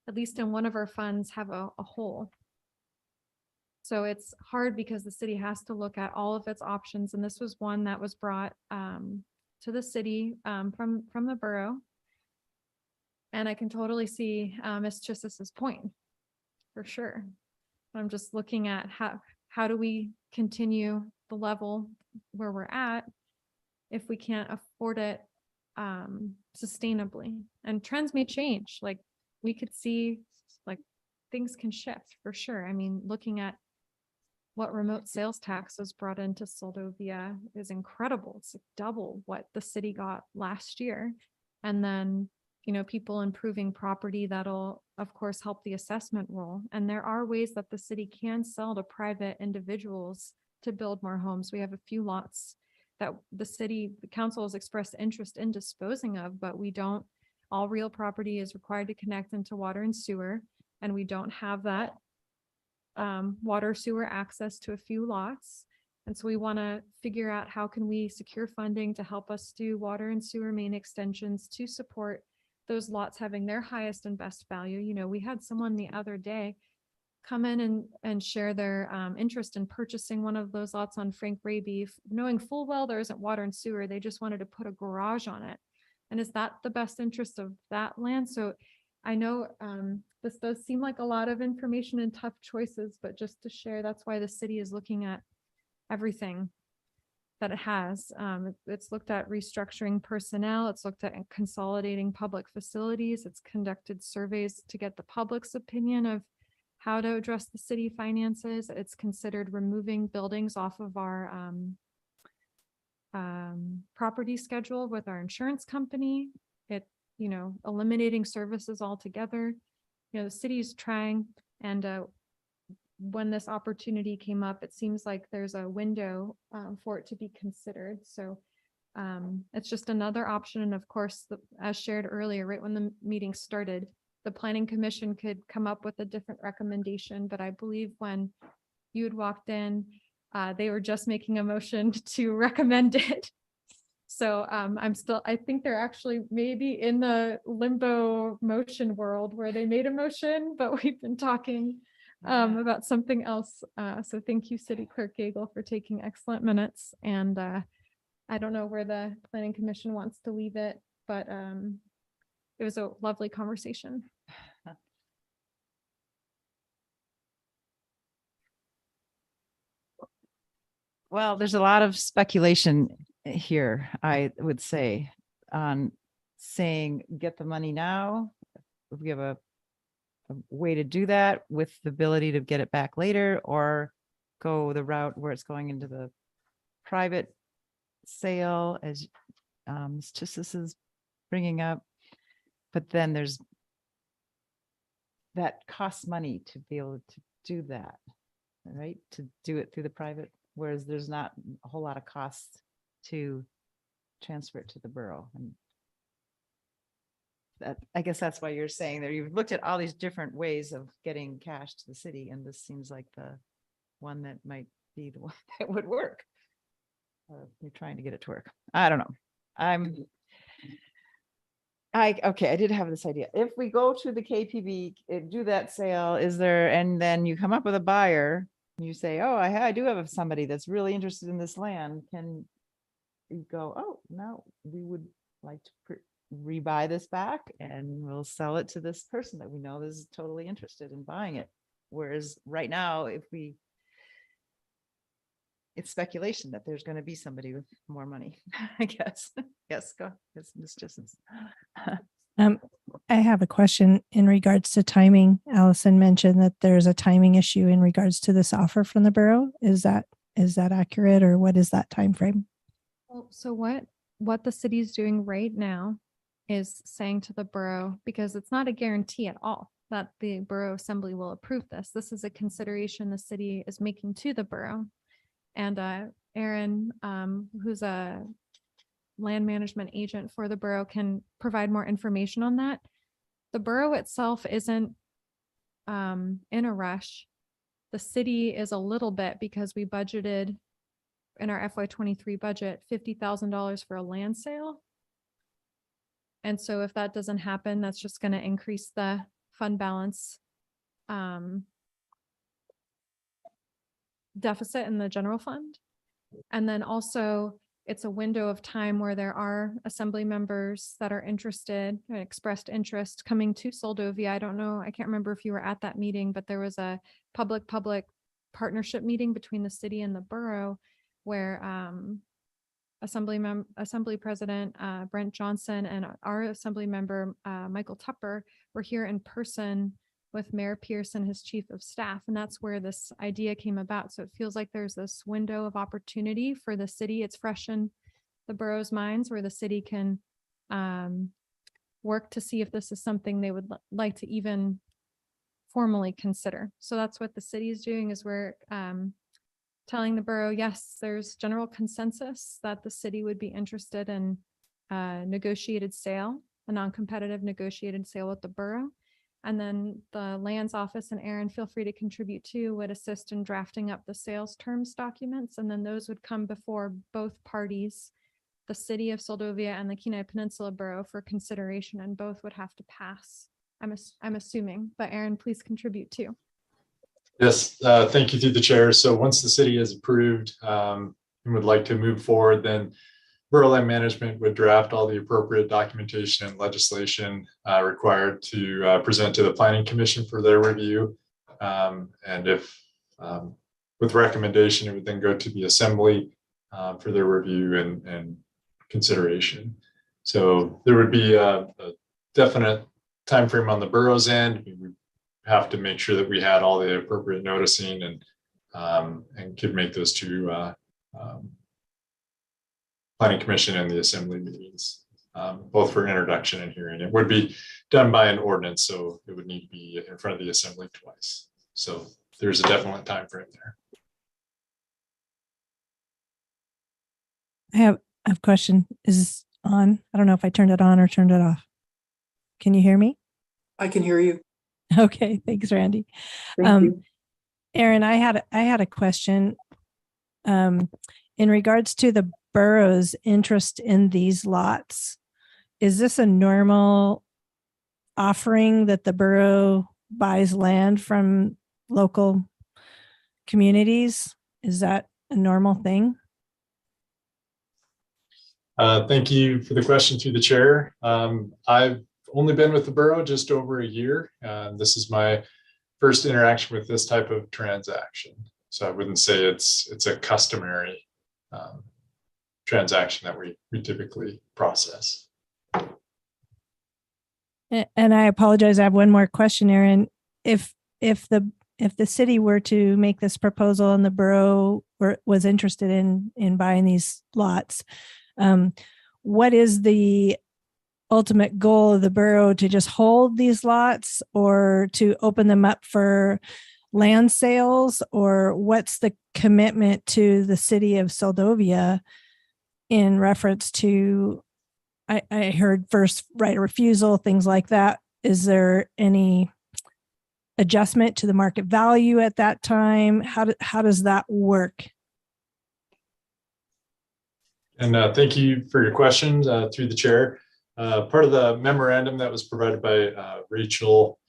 at least in one of our funds, have a hole? So it's hard because the city has to look at all of its options. And this was one that was brought to the city from the borough. And I can totally see Ms. Chisis's point, for sure. I'm just looking at how do we continue the level where we're at if we can't afford it sustainably. And trends may change. Like, we could see, like, things can shift for sure. I mean, looking at what remote sales tax was brought into Seldovia is incredible. It's double what the city got last year. And then, people improving property that'll, of course, help the assessment role. And there are ways that the city can sell to private individuals to build more homes. We have a few lots that the council has expressed interest in disposing of, but we don't, all real property is required to connect into water and sewer. And we don't have that water sewer access to a few lots. And so we want to figure out how can we secure funding to help us do water and sewer main extensions to support those lots having their highest and best value. We had someone the other day come in and share their interest in purchasing one of those lots on Frank Raby, knowing full well there isn't water and sewer. They just wanted to put a garage on it. And is that the best interest of that land? So I know this does seem like a lot of information and tough choices, but just to share, that's why the city is looking at everything that it has. It's looked at restructuring personnel. It's looked at consolidating public facilities. It's conducted surveys to get the public's opinion of how to address the city finances. It's considered removing buildings off of our property schedule with our insurance company. Eliminating services altogether. The city's trying, and when this opportunity came up, it seems like there's a window for it to be considered. So it's just another option. And of course, as shared earlier, right when the meeting started, the planning commission could come up with a different recommendation. But I believe when you had walked in, they were just making a motion to recommend it. So I think they're actually maybe in the limbo motion world where they made a motion, but we've been talking about something else. So thank you, City Clerk Gagel, for taking excellent minutes. And I don't know where the Planning Commission wants to leave it, but it was a lovely conversation. Well, there's a lot of speculation here, I would say, on saying get the money now. We have a way to do that with the ability to get it back later, or go the route where it's going into the private sale, as Ms. Chissis is bringing up. But then there's that costs money to be able to do that, right? To do it through the private, whereas there's not a whole lot of costs to transfer it to the borough. And that, I guess that's why you're saying that you've looked at all these different ways of getting cash to the city, and this seems like the one that might be the one that would work. You're trying to get it to work. I don't know. Okay, I did have this idea. If we go to the KPB, do that sale, and then you come up with a buyer, you say, oh, I do have somebody that's really interested in this land. Can you go, oh, no, we would like to rebuy this back, and we'll sell it to this person that we know is totally interested in buying it. Whereas right now, it's speculation that there's going to be somebody with more money, I guess. Yes, go. Yes, Ms. Jessens. I have a question in regards to timing. Allison mentioned that there's a timing issue in regards to this offer from the borough. Is that accurate, or what is that time frame? Well, so what the city is doing right now is saying to the borough, because it's not a guarantee at all that the borough assembly will approve this. This is a consideration the city is making to the borough. And Aaron, who's a land management agent for the borough, can provide more information on that. The borough itself isn't in a rush. The city is a little bit, because we budgeted in our FY23 budget $50,000 for a land sale. And so if that doesn't happen, that's just going to increase the fund balance deficit in the general fund. And then also it's a window of time where there are assembly members that are interested and expressed interest coming to Seldovia. I don't know, I can't remember if you were at that meeting, but there was a public-public partnership meeting between the city and the borough where Assembly President Brent Johnson and our Assembly Member Michael Tupper were here in person with Mayor Pierce and his chief of staff. And that's where this idea came about. So it feels like there's this window of opportunity for the city. It's fresh in the borough's minds where the city can work to see if this is something they would like to even formally consider. So that's what the city is doing, is we're telling the borough, yes, there's general consensus that the city would be interested in a negotiated sale, a non-competitive negotiated sale with the borough. And then the lands office, and Aaron, feel free to contribute too, would assist in drafting up the sales terms documents. And then those would come before both parties, the city of Seldovia and the Kenai Peninsula Borough, for consideration, and both would have to pass. I'm assuming, but Aaron, please contribute too. Yes, thank you through the chair. So once the city has approved and would like to move forward, then Borough Land Management would draft all the appropriate documentation and legislation required to present to the Planning Commission for their review. And if with recommendation, it would then go to the Assembly for their review and consideration. So there would be a definite timeframe on the borough's end. We would have to make sure that we had all the appropriate noticing and could make those two Planning Commission and the Assembly meetings, both for introduction and hearing. It would be done by an ordinance, so it would need to be in front of the Assembly twice. So there's a definite time frame there. I have a question. Is this on? I don't know if I turned it on or turned it off. Can you hear me? I can hear you. Okay, thanks, Randy. Thank you. Aaron, I had a question in regards to the borough's interest in these lots. Is this a normal offering that the borough buys land from local communities? Is that a normal thing? Thank you for the question through the chair. I've only been with the borough just over a year. This is my first interaction with this type of transaction. So I wouldn't say it's a customary transaction that we typically process. And I apologize, I have one more question, Aaron. If the city were to make this proposal and the borough was interested in buying these lots, what is the ultimate goal of the borough? To just hold these lots or to open them up for land sales? Or what's the commitment to the city of Seldovia in reference to, I heard first right of refusal, things like that. Is there any adjustment to the market value at that time? How does that work? And thank you for your questions through the chair. Part of the memorandum that was provided by Rachel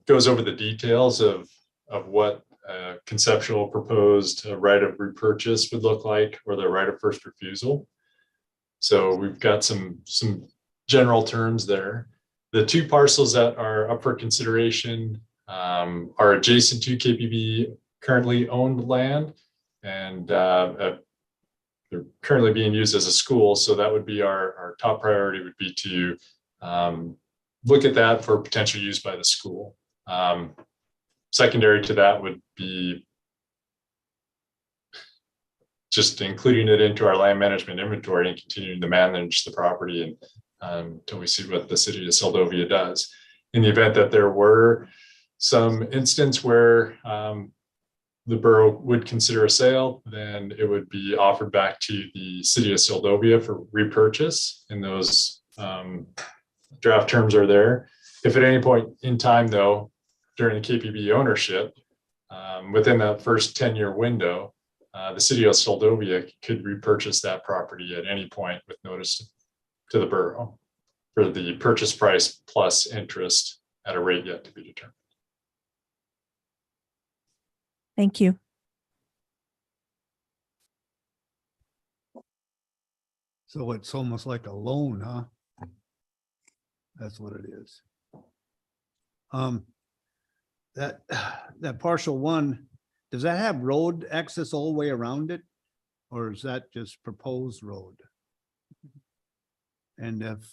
goes over the details of what conceptual proposed right of repurchase would look like, or the right of first refusal. So we've got some general terms there. The two parcels that are up for consideration are adjacent to KPB currently owned land, and they're currently being used as a school. So that would be our top priority, would be to look at that for potential use by the school. Secondary to that would be just including it into our land management inventory and continuing to manage the property until we see what the city of Seldovia does. In the event that there were some instance where the borough would consider a sale, then it would be offered back to the city of Seldovia for repurchase, and those draft terms are there. If at any point in time, though, during the KPB ownership, within that first 10-year window, the city of Seldovia could repurchase that property at any point with notice to the borough for the purchase price plus interest at a rate yet to be determined. Thank you. So it's almost like a loan, huh? That's what it is. That partial one, does that have road access all the way around it? Or is that just proposed road? And if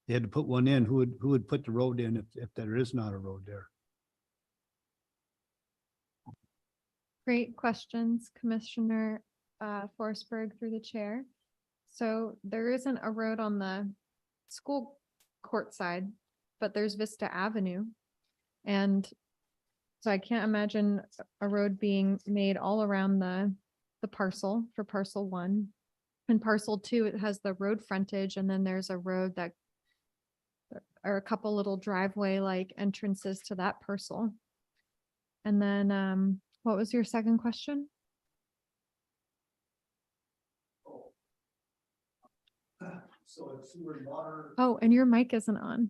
they had to put one in, who would put the road in if there is not a road there? Great questions, Commissioner Forsberg through the chair. So there isn't a road on the school court side, but there's Vista Avenue. And so I can't imagine a road being made all around the parcel for parcel 1. And parcel 2, it has the road frontage, and then there's a road that are a couple little driveway like entrances to that parcel. And then what was your second question? So it's sewer and water. Oh, and your mic isn't on.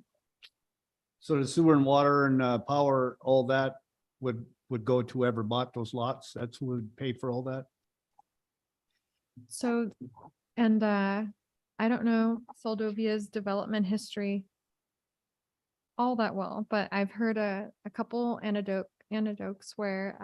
So the sewer and water and power, all that would go to whoever bought those lots. That's who would pay for all that. So, and I don't know Seldovia's development history all that well, but I've heard a couple anecdotes where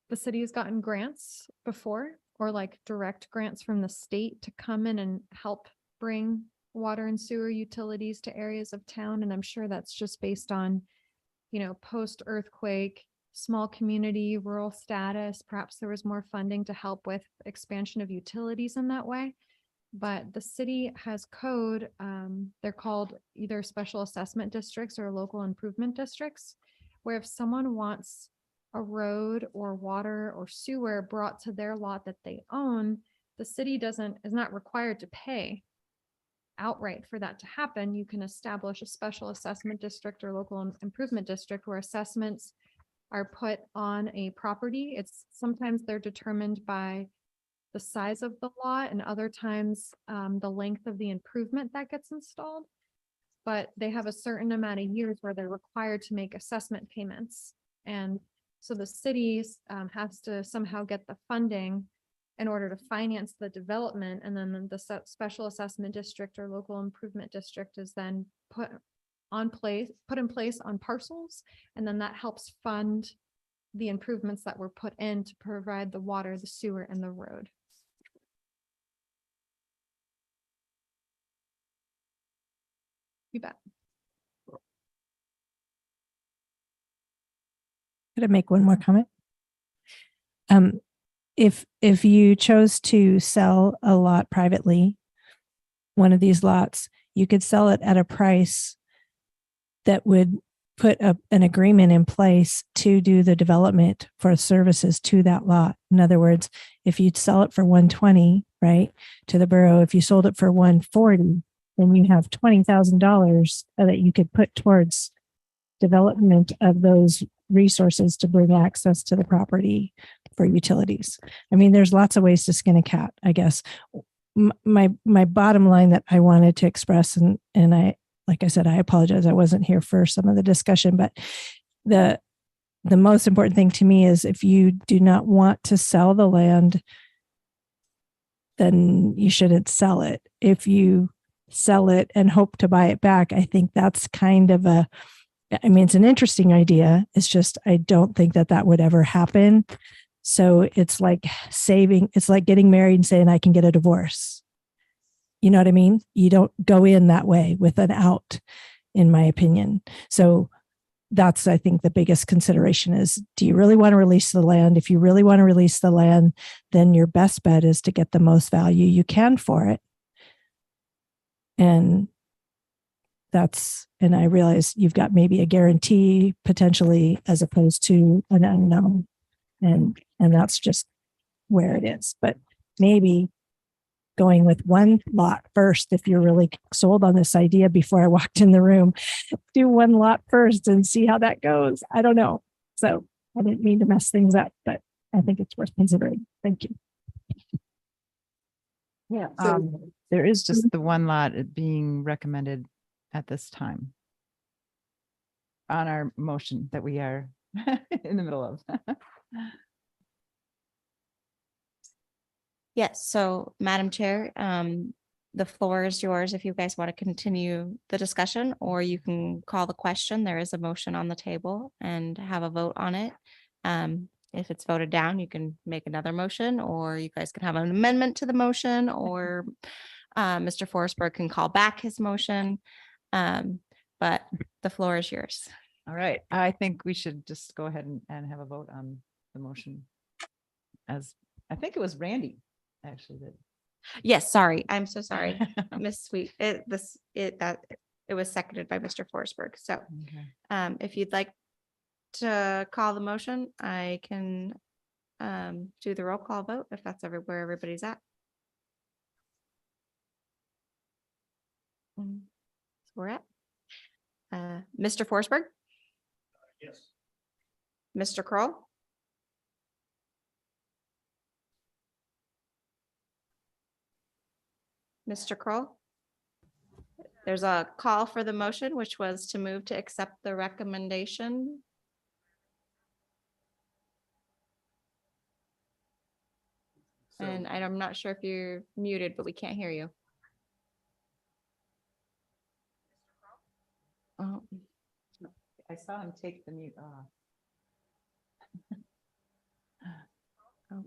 the city has gotten grants before, or like direct grants from the state to come in and help bring water and sewer utilities to areas of town. And I'm sure that's just based on, post-earthquake, small community, rural status. Perhaps there was more funding to help with expansion of utilities in that way. But the city has code, they're called either special assessment districts or local improvement districts, where if someone wants a road or water or sewer brought to their lot that they own, the city is not required to pay outright for that to happen. You can establish a special assessment district or local improvement district where assessments are put on a property. Sometimes they're determined by the size of the lot, and other times the length of the improvement that gets installed. But they have a certain amount of years where they're required to make assessment payments. And so the city has to somehow get the funding in order to finance the development. And then the special assessment district or local improvement district is then put in place on parcels. And then that helps fund the improvements that were put in to provide the water, the sewer, and the road. You bet. Could I make one more comment? If you chose to sell a lot privately, one of these lots, you could sell it at a price that would put an agreement in place to do the development for services to that lot. In other words, if you'd sell it for 120, right, to the borough, if you sold it for 140, then you have $20,000 that you could put towards development of those resources to bring access to the property for utilities. I mean, there's lots of ways to skin a cat, I guess. My bottom line that I wanted to express, and I, like I said, I apologize, I wasn't here for some of the discussion, but the most important thing to me is if you do not want to sell the land, then you shouldn't sell it. If you sell it and hope to buy it back, I think that's kind of it's an interesting idea. It's just, I don't think that would ever happen. So it's like it's like getting married and saying, I can get a divorce. You know what I mean? You don't go in that way with an out, in my opinion. So that's, I think, the biggest consideration is, do you really want to release the land? If you really want to release the land, then your best bet is to get the most value you can for it. And that's, and I realize you've got maybe a guarantee potentially as opposed to an unknown. And that's just where it is, but maybe going with one lot first, if you're really sold on this idea before I walked in the room, do one lot first and see how that goes. I don't know. So I didn't mean to mess things up, but I think it's worth considering. Thank you. Yeah. So- There is just the one lot being recommended at this time on our motion that we are in the middle of. Yes, so Madam Chair, the floor is yours if you guys want to continue the discussion, or you can call the question. There is a motion on the table and have a vote on it. If it's voted down, you can make another motion, or you guys can have an amendment to the motion, or Mr. Forsberg can call back his motion. But the floor is yours. All right, I think we should just go ahead and have a vote on the motion. As I think it was Randy, actually, that. Yes, sorry. I'm so sorry, Miss Sweet. It was seconded by Mr. Forsberg. So Okay. if you'd like to call the motion, I can do the roll call vote if that's where everybody's at. So we're at Mr. Forsberg, Yes. Mr. Kroll, Mr. Kroll. There's a call for the motion, which was to move to accept the recommendation. And I'm not sure if you're muted, but we can't hear you. Oh, I saw him take the mute off.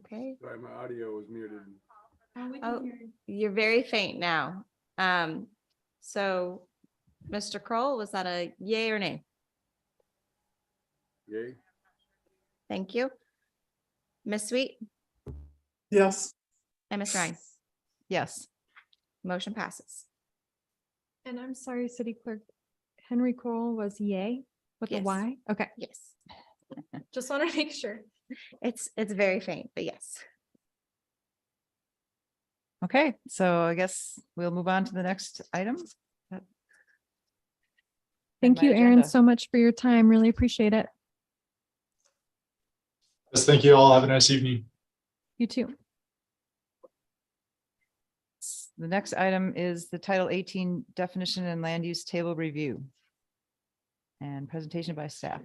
okay. Sorry, my audio was muted. Oh, you're very faint now. So Mr. Kroll, was that a yay or nay? Yay? Thank you. Ms. Sweet Yes, and Ms. Ryan, Yes. motion passes. And I'm sorry, City Clerk, Henry Kroll was yay with a Yes. Y? Okay, Yes, just want to make sure. it's very faint, but yes. Okay, so I guess we'll move on to the next item. Thank my you, Erin, agenda. so much for your time. Really appreciate it. Yes, thank you all. Have a nice evening. You too. The next item is the Title 18 definition and land use table review. And presentation by staff.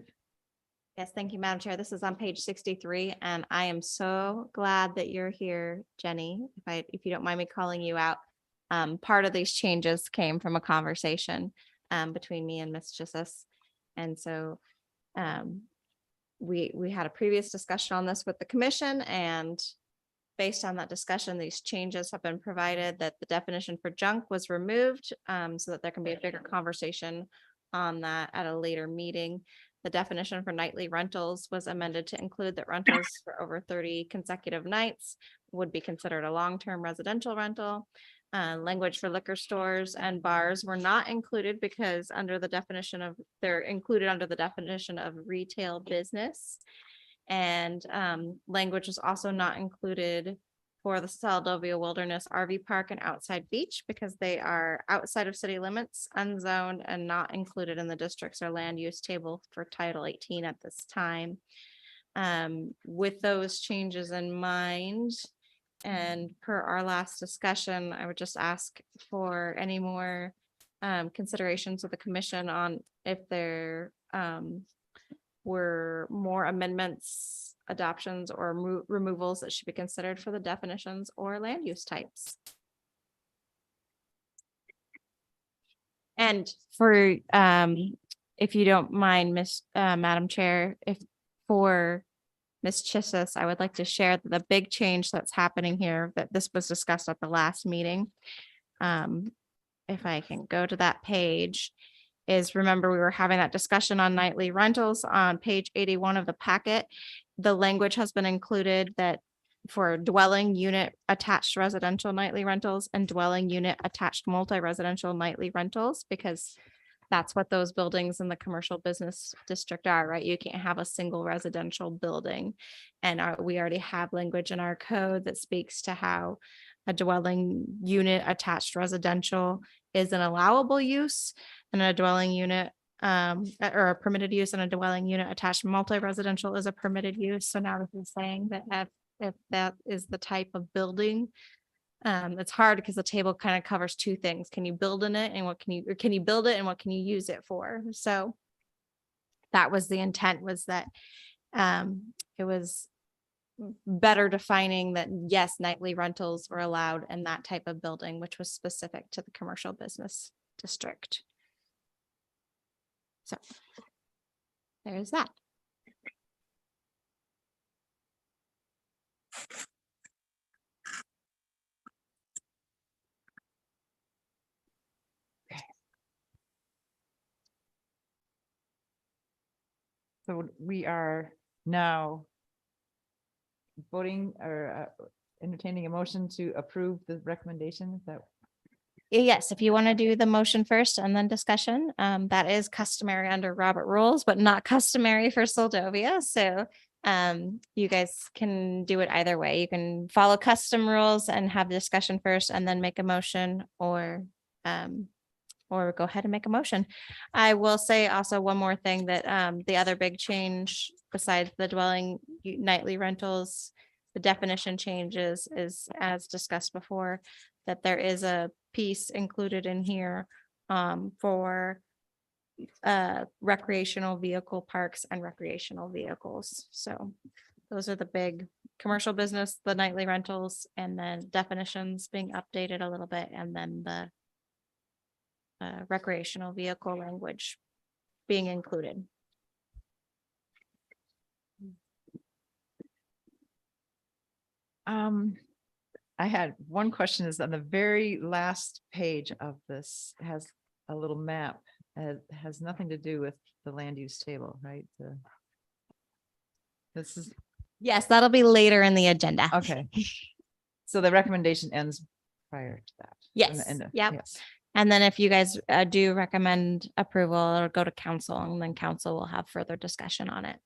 Yes, thank you, Madam Chair. This is on page 63, and I am so glad that you're here, Jenny. If you don't mind me calling you out, part of these changes came from a conversation between me and Ms. Chissis. And so we had a previous discussion on this with the commission, and based on that discussion, these changes have been provided that the definition for junk was removed so that there can be a bigger conversation on that at a later meeting. The definition for nightly rentals was amended to include that rentals for over 30 consecutive nights would be considered a long-term residential rental. Language for liquor stores and bars were not included because they're included under the definition of retail business. And language was also not included for the Seldovia Wilderness RV Park and outside beach because they are outside of city limits, unzoned, and not included in the districts or land use table for Title 18 at this time. With those changes in mind, and per our last discussion, I would just ask for any more considerations of the commission on if there were more amendments, adoptions, or removals that should be considered for the definitions or land use types. And for, if you don't mind, Madam Chair, for Ms. Chissis, I would like to share the big change that's happening here, that this was discussed at the last meeting. If I can go to that page, is remember we were having that discussion on nightly rentals on page 81 of the packet. The language has been included that for dwelling unit attached residential nightly rentals and dwelling unit attached multi-residential nightly rentals, because that's what those buildings in the commercial business district are, right? You can't have a single residential building. And we already have language in our code that speaks to how a dwelling unit attached residential is an allowable use, and a dwelling unit or a permitted use, and a dwelling unit attached multi-residential is a permitted use. So now this is saying that if that is the type of building, it's hard because the table kind of covers two things. Can you build in it, and what can you build it and what can you use it for? So that was the intent, was that it was better defining that, yes, nightly rentals were allowed in that type of building, which was specific to the commercial business district. So there's that. So we are now voting or entertaining a motion to approve the recommendation. Is that Yes, if you want to do the motion first and then discussion, that is customary under Robert rules, but not customary for Seldovia. So you guys can do it either way. You can follow custom rules and have discussion first and then make a motion, or go ahead and make a motion. I will say also one more thing, that the other big change besides the dwelling nightly rentals, the definition changes, is, as discussed before, that there is a piece included in here for recreational vehicle parks and recreational vehicles. So those are the big commercial business, the nightly rentals, and then definitions being updated a little bit, and then the recreational vehicle language being included. I had one question, is on the very last page of this has a little map. It has nothing to do with the land use table, right? This is, Yes, that'll be later in the agenda. okay. So the recommendation ends prior to that. Yes, yep. And then if you guys do recommend approval, or go to council, and then council will have further discussion on it.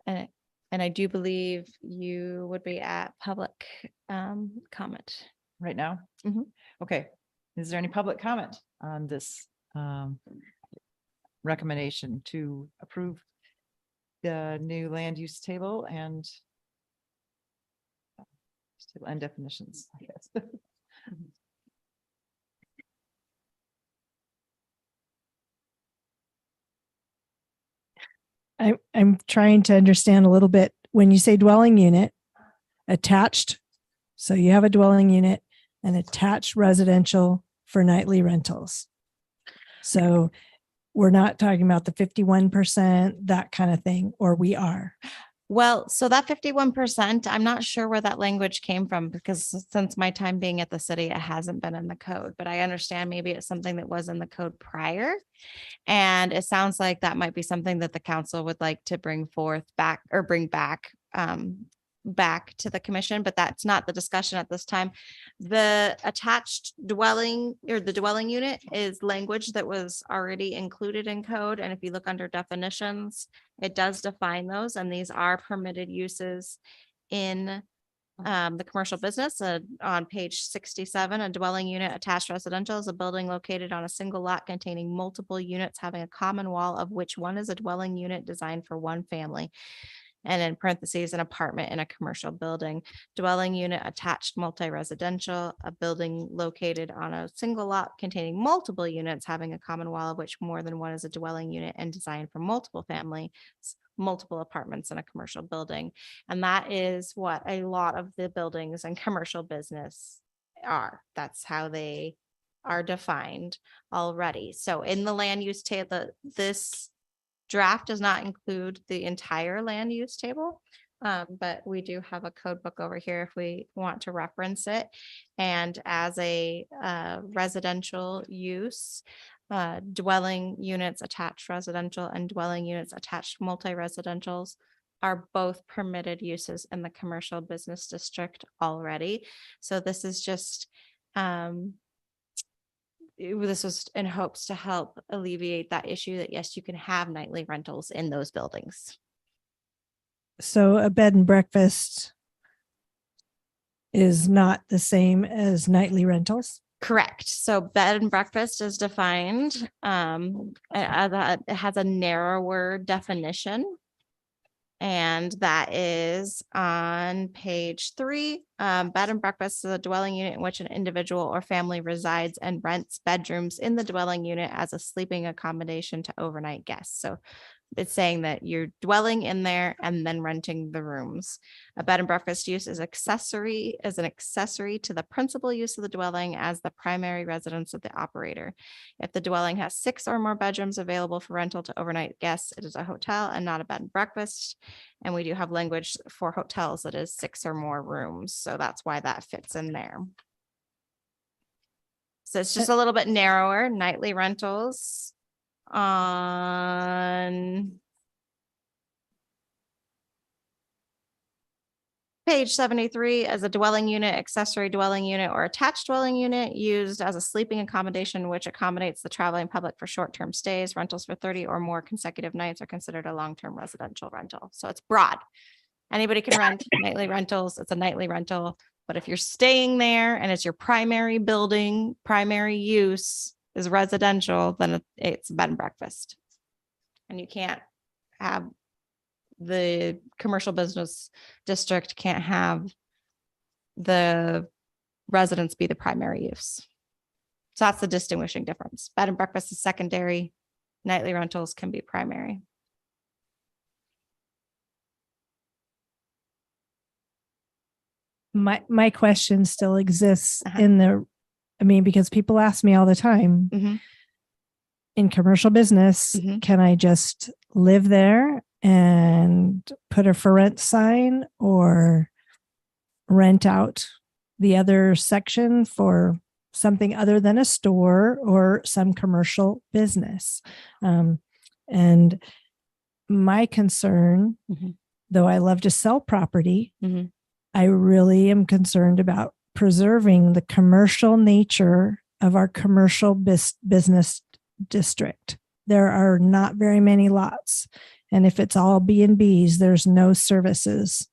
Okay. And I do believe you would be at public comment. Right now? Mhm. Okay. Is there any public comment on this recommendation to approve the new land use table and definitions, I guess? I'm trying to understand a little bit. When you say dwelling unit, attached, so you have a dwelling unit and attached residential for nightly rentals. So we're not talking about the 51%, that kind of thing, or we are. Well, so that 51%, I'm not sure where that language came from, because since my time being at the city, it hasn't been in the code, but I understand maybe it's something that was in the code prior. And it sounds like that might be something that the council would like to bring back to the commission, but that's not the discussion at this time. The attached dwelling, or the dwelling unit, is language that was already included in code. And if you look under definitions, it does define those, and these are permitted uses in the commercial business. On page 67, a dwelling unit attached residential is a building located on a single lot containing multiple units having a common wall, of which one is a dwelling unit designed for one family. And in parentheses, an apartment in a commercial building. Dwelling unit attached multi-residential, a building located on a single lot containing multiple units having a common wall, of which more than one is a dwelling unit and designed for multiple families, multiple apartments in a commercial building. And that is what a lot of the buildings and commercial business are. That's how they are defined already. So in the land use table, this draft does not include the entire land use table, but we do have a code book over here if we want to reference it. And as a residential use, dwelling units attached residential and dwelling units attached multi-residentials are both permitted uses in the commercial business district already. So this is just this was in hopes to help alleviate that issue that yes, you can have nightly rentals in those buildings. So a bed and breakfast is not the same as nightly rentals? Correct. So bed and breakfast is defined, that it has a narrower definition. And that is on page 3. Bed and breakfast is a dwelling unit in which an individual or family resides and rents bedrooms in the dwelling unit as a sleeping accommodation to overnight guests. So it's saying that you're dwelling in there and then renting the rooms. A bed and breakfast use is an accessory to the principal use of the dwelling as the primary residence of the operator. If the dwelling has 6 or more bedrooms available for rental to overnight guests, it is a hotel and not a bed and breakfast. And we do have language for hotels that is 6 or more rooms. So that's why that fits in there. So it's just a little bit narrower. Nightly rentals on page 73 as a dwelling unit, accessory dwelling unit, or attached dwelling unit used as a sleeping accommodation, which accommodates the traveling public for short-term stays. Rentals for 30 or more consecutive nights are considered a long-term residential rental. So it's broad. Anybody can rent nightly rentals. It's a nightly rental. But if you're staying there and it's your primary building, primary use is residential, then it's bed and breakfast. And you can't have the commercial business district can't have the residents be the primary use. So that's the distinguishing difference. Bed and breakfast is secondary. Nightly rentals can be primary. My question still exists Uh-huh. in the, I mean, because people ask me all the time, Mhm. in commercial business, Mhm. can I just live there and put a for rent sign or rent out the other section for something other than a store or some commercial business? And my concern, Mhm. though I love to sell property, Mhm. I really am concerned about preserving the commercial nature of our commercial business district. There are not very many lots. And if it's all B&Bs, there's no services.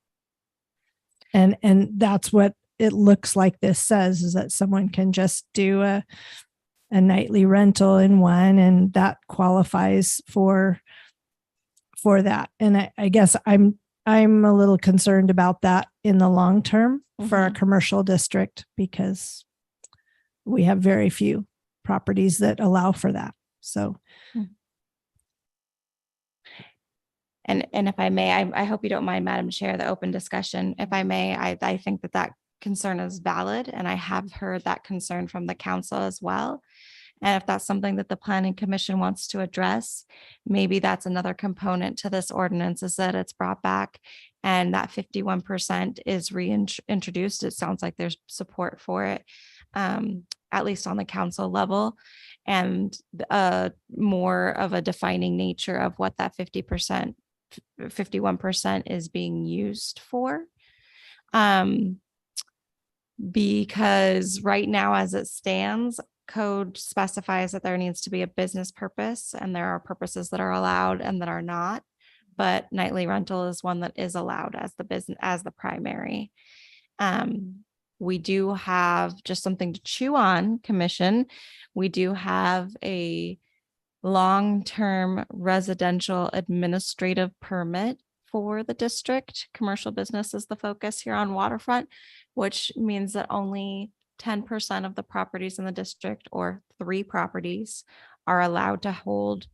And that's what it looks like this says, is that someone can just do a nightly rental in one, and that qualifies for that. And I guess I'm a little concerned about that in the long term for our commercial district, because we have very few properties that allow for that. So. And if I may, I hope you don't mind, Madam Chair, the open discussion. If I may, I think that concern is valid, and I have heard that concern from the council as well. And if that's something that the Planning Commission wants to address, maybe that's another component to this ordinance, is that it's brought back and that 51% is reintroduced. It sounds like there's support for it, at least on the council level, and more of a defining nature of what that 51% is being used for. Because right now, as it stands, code specifies that there needs to be a business purpose, and there are purposes that are allowed and that are not. But nightly rental is one that is allowed as the business, as the primary. We do have just something to chew on, commission. We do have a long-term residential administrative permit for the district. Commercial business is the focus here on waterfront, which means that only 10% of the properties in the district, or 3 properties, are allowed to hold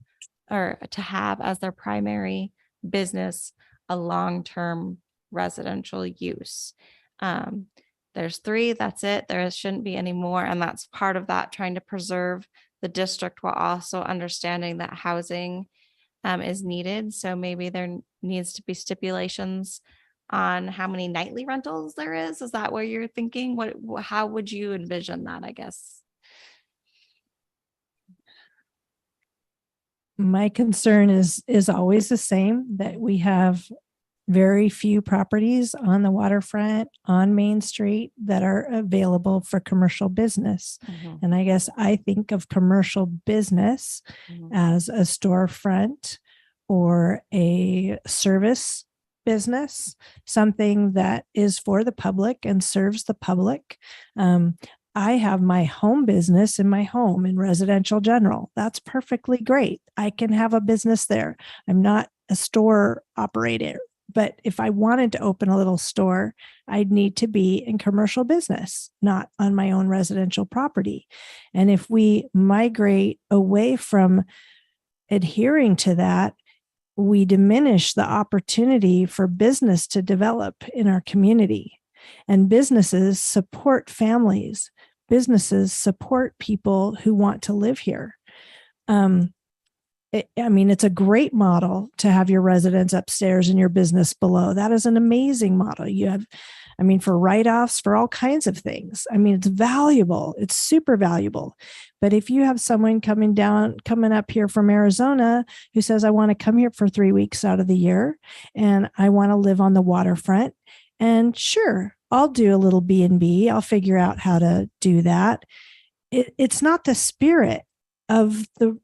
or to have as their primary business a long-term residential use. There's 3, that's it. There shouldn't be any more. And that's part of that, trying to preserve the district while also understanding that housing is needed. So maybe there needs to be stipulations on how many nightly rentals there is. Is that what you're thinking? How would you envision that, I guess? My concern is always the same, that we have very few properties on the waterfront, on Main Street that are available for commercial business. And I guess I think of commercial business as a storefront or a service business, something that is for the public and serves the public. I have my home business in my home in residential general. That's perfectly great. I can have a business there. I'm not a store operator, but if I wanted to open a little store, I'd need to be in commercial business, not on my own residential property. And if we migrate away from adhering to that, we diminish the opportunity for business to develop in our community. And businesses support families. Businesses support people who want to live here. It's a great model to have your residence upstairs and your business below. That is an amazing model. You have, for write-offs, for all kinds of things. It's valuable. It's super valuable. But if you have someone coming up here from Arizona who says, I want to come here for 3 weeks out of the year and I want to live on the waterfront, and sure, I'll do a little B&B. I'll figure out how to do that. It's not the spirit of the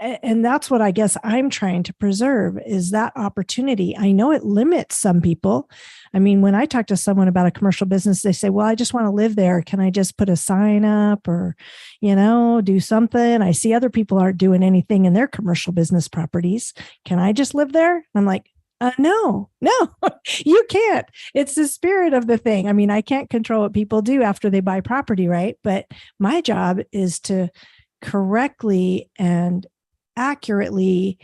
and that's what I guess I'm trying to preserve, is that opportunity. I know it limits some people. When I talk to someone about a commercial business, they say, well, I just want to live there. Can I just put a sign up or, do something? I see other people aren't doing anything in their commercial business properties. Can I just live there? I'm like, no, you can't. It's the spirit of the thing. I can't control what people do after they buy property, right? But my job is to correctly and accurately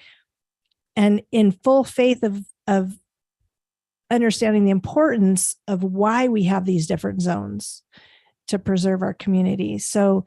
and in full faith of understanding the importance of why we have these different zones to preserve our community. So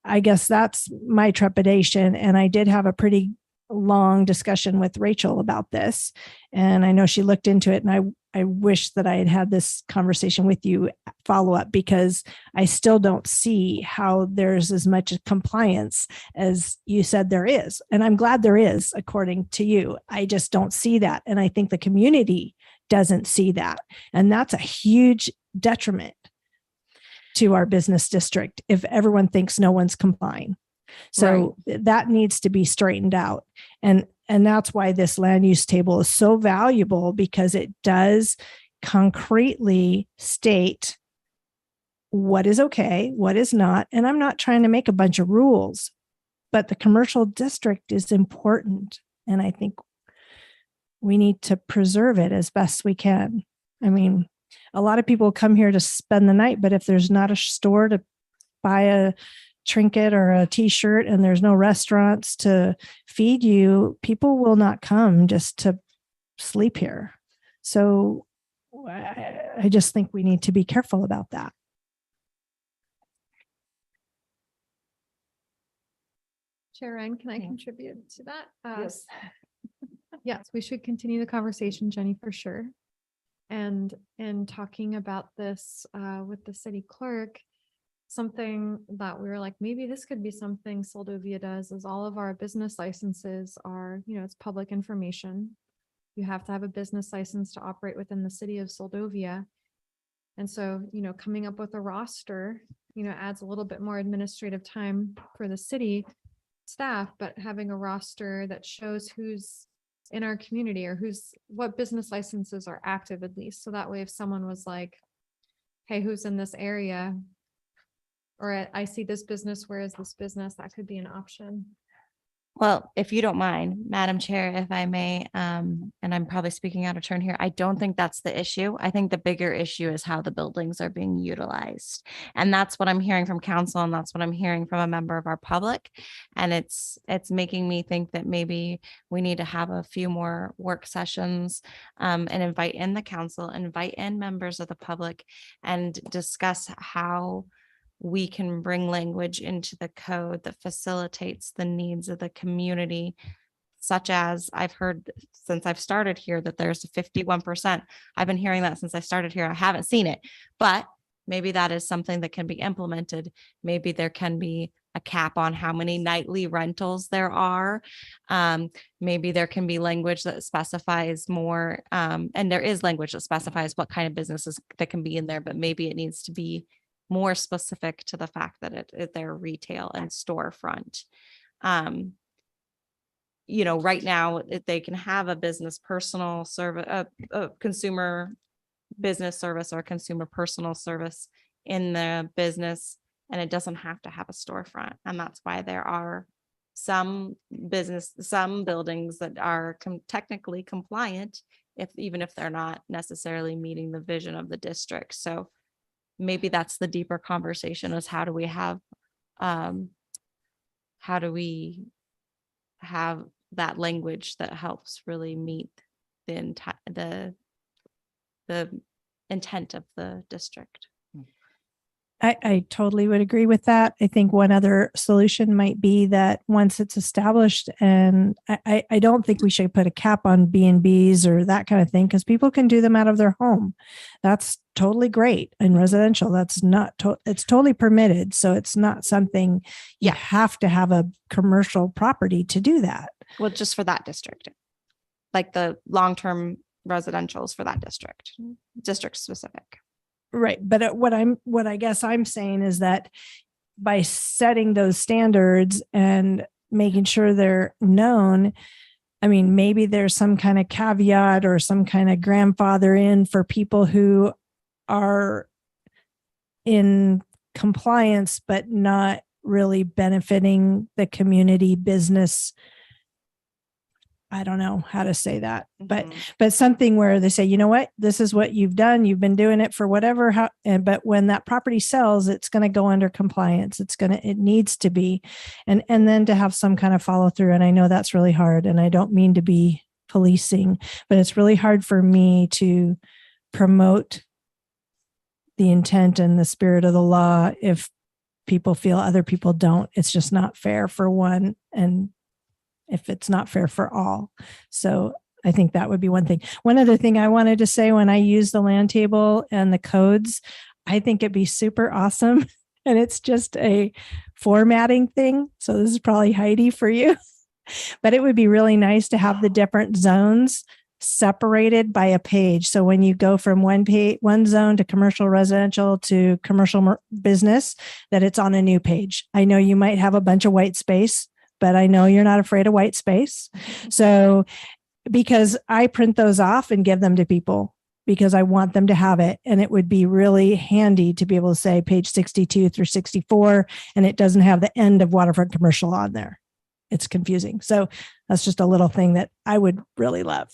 I guess that's my trepidation. And I did have a pretty long discussion with Rachel about this. And I know she looked into it, and I wish that I had had this conversation with you follow up, because I still don't see how there's as much compliance as you said there is. And I'm glad there is, according to you. I just don't see that. And I think the community doesn't see that. And that's a huge detriment to our business district if everyone thinks no one's complying. So that needs to be straightened out. And that's why this land use table is so valuable, because it does concretely state what is okay, what is not. And I'm not trying to make a bunch of rules, but the commercial district is important. And I think we need to preserve it as best we can. A lot of people come here to spend the night, but if there's not a store to buy a trinket or a t-shirt and there's no restaurants to feed you, people will not come just to sleep here. So I just think we need to be careful about that. Chair Ryan, can I Yeah. contribute to that? Yes. Yes, we should continue the conversation, Jenny, for sure. And in talking about this with the city clerk, something that we were like, maybe this could be something Seldovia does, is all of our business licenses are, it's public information. You have to have a business license to operate within the city of Seldovia. And so, coming up with a roster, adds a little bit more administrative time for the city staff, but having a roster that shows who's in our community or what business licenses are active, at least. So that way, if someone was like, hey, who's in this area? Or I see this business, where is this business? That could be an option. Well, if you don't mind, Madam Chair, if I may, and I'm probably speaking out of turn here, I don't think that's the issue. I think the bigger issue is how the buildings are being utilized. And that's what I'm hearing from council, and that's what I'm hearing from a member of our public. And it's making me think that maybe we need to have a few more work sessions and invite in the council, invite in members of the public, and discuss how we can bring language into the code that facilitates the needs of the community, such as I've heard since I've started here that there's a 51%. I've been hearing that since I started here. I haven't seen it, but maybe that is something that can be implemented. Maybe there can be a cap on how many nightly rentals there are. Maybe there can be language that specifies more, and there is language that specifies what kind of businesses that can be in there, but maybe it needs to be more specific to the fact that they're retail and storefront. Right now they can have a business personal service, a consumer business service or consumer personal service in the business, and it doesn't have to have a storefront. And that's why there are some buildings that are technically compliant, even if they're not necessarily meeting the vision of the district. So maybe that's the deeper conversation, is how do we have that language that helps really meet the intent of the district. I totally would agree with that. I think one other solution might be that once it's established, and I don't think we should put a cap on B&Bs or that kind of thing, because people can do them out of their home. That's totally great. In residential, that's not, it's totally permitted. So it's not something you have to have a commercial property to do that. Well, just for that district, like the long-term residentials for that district specific. Right. But what I guess I'm saying is that by setting those standards and making sure they're known, I mean, maybe there's some kind of caveat or some kind of grandfather in for people who are in compliance, but not really benefiting the community business. I don't know how to say that, but something where they say, you know what, this is what you've done. You've been doing it for whatever, but when that property sells, it's going to go under compliance. It needs to be, and then to have some kind of follow through. And I know that's really hard, and I don't mean to be policing, but it's really hard for me to promote the intent and the spirit of the law if people feel other people don't. It's just not fair for one, and if it's not fair for all. So I think that would be one thing. One other thing I wanted to say, when I use the land table and the codes, I think it'd be super awesome. And it's just a formatting thing. So this is probably Heidi for you, but it would be really nice to have the different zones separated by a page. So when you go from one zone to commercial residential to commercial business, that it's on a new page. I know you might have a bunch of white space, but I know you're not afraid of white space. So, because I print those off and give them to people because I want them to have it. And it would be really handy to be able to say page 62 through 64, and it doesn't have the end of waterfront commercial on there. It's confusing. So that's just a little thing that I would really love.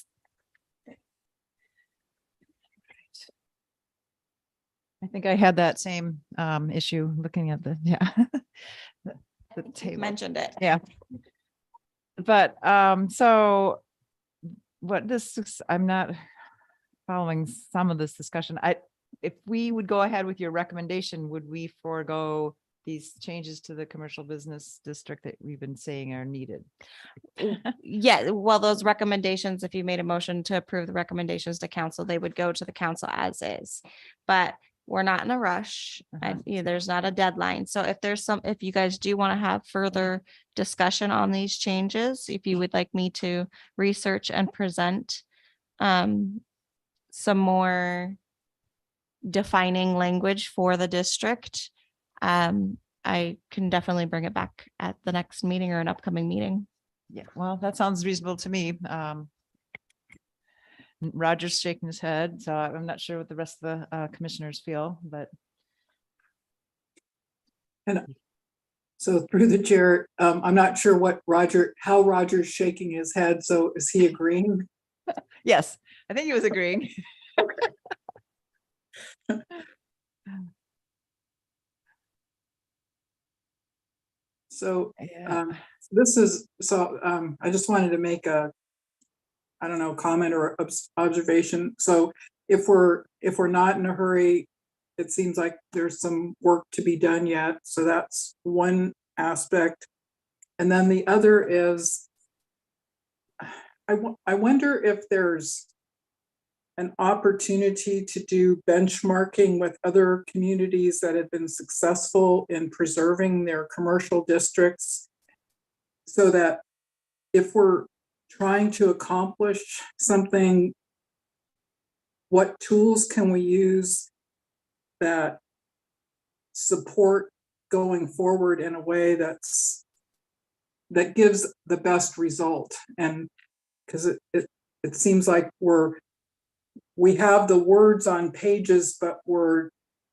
I think I had that same issue looking at the table. Mentioned it. Yeah. But so what this, I'm not following some of this discussion. If we would go ahead with your recommendation, would we forego these changes to the commercial business district that we've been saying are needed? Yeah, well, those recommendations, if you made a motion to approve the recommendations to council, they would go to the council as is. But we're not in a rush. There's not a deadline. So if you guys do want to have further discussion on these changes, if you would like me to research and present some more defining language for the district, I can definitely bring it back at the next meeting or an upcoming meeting. Yeah, well, that sounds reasonable to me. Roger's shaking his head, so I'm not sure what the rest of the commissioners feel, but. And so through the chair, I'm not sure how Roger's shaking his head. So is he agreeing? Yes, I think he was agreeing. So Yeah. I just wanted to make a, I don't know, comment or observation. So if we're not in a hurry, it seems like there's some work to be done yet. So that's one aspect. And then the other is, I wonder if there's an opportunity to do benchmarking with other communities that have been successful in preserving their commercial districts, so that if we're trying to accomplish something, what tools can we use that support going forward in a way that gives the best result? And because it seems like we have the words on pages, but we're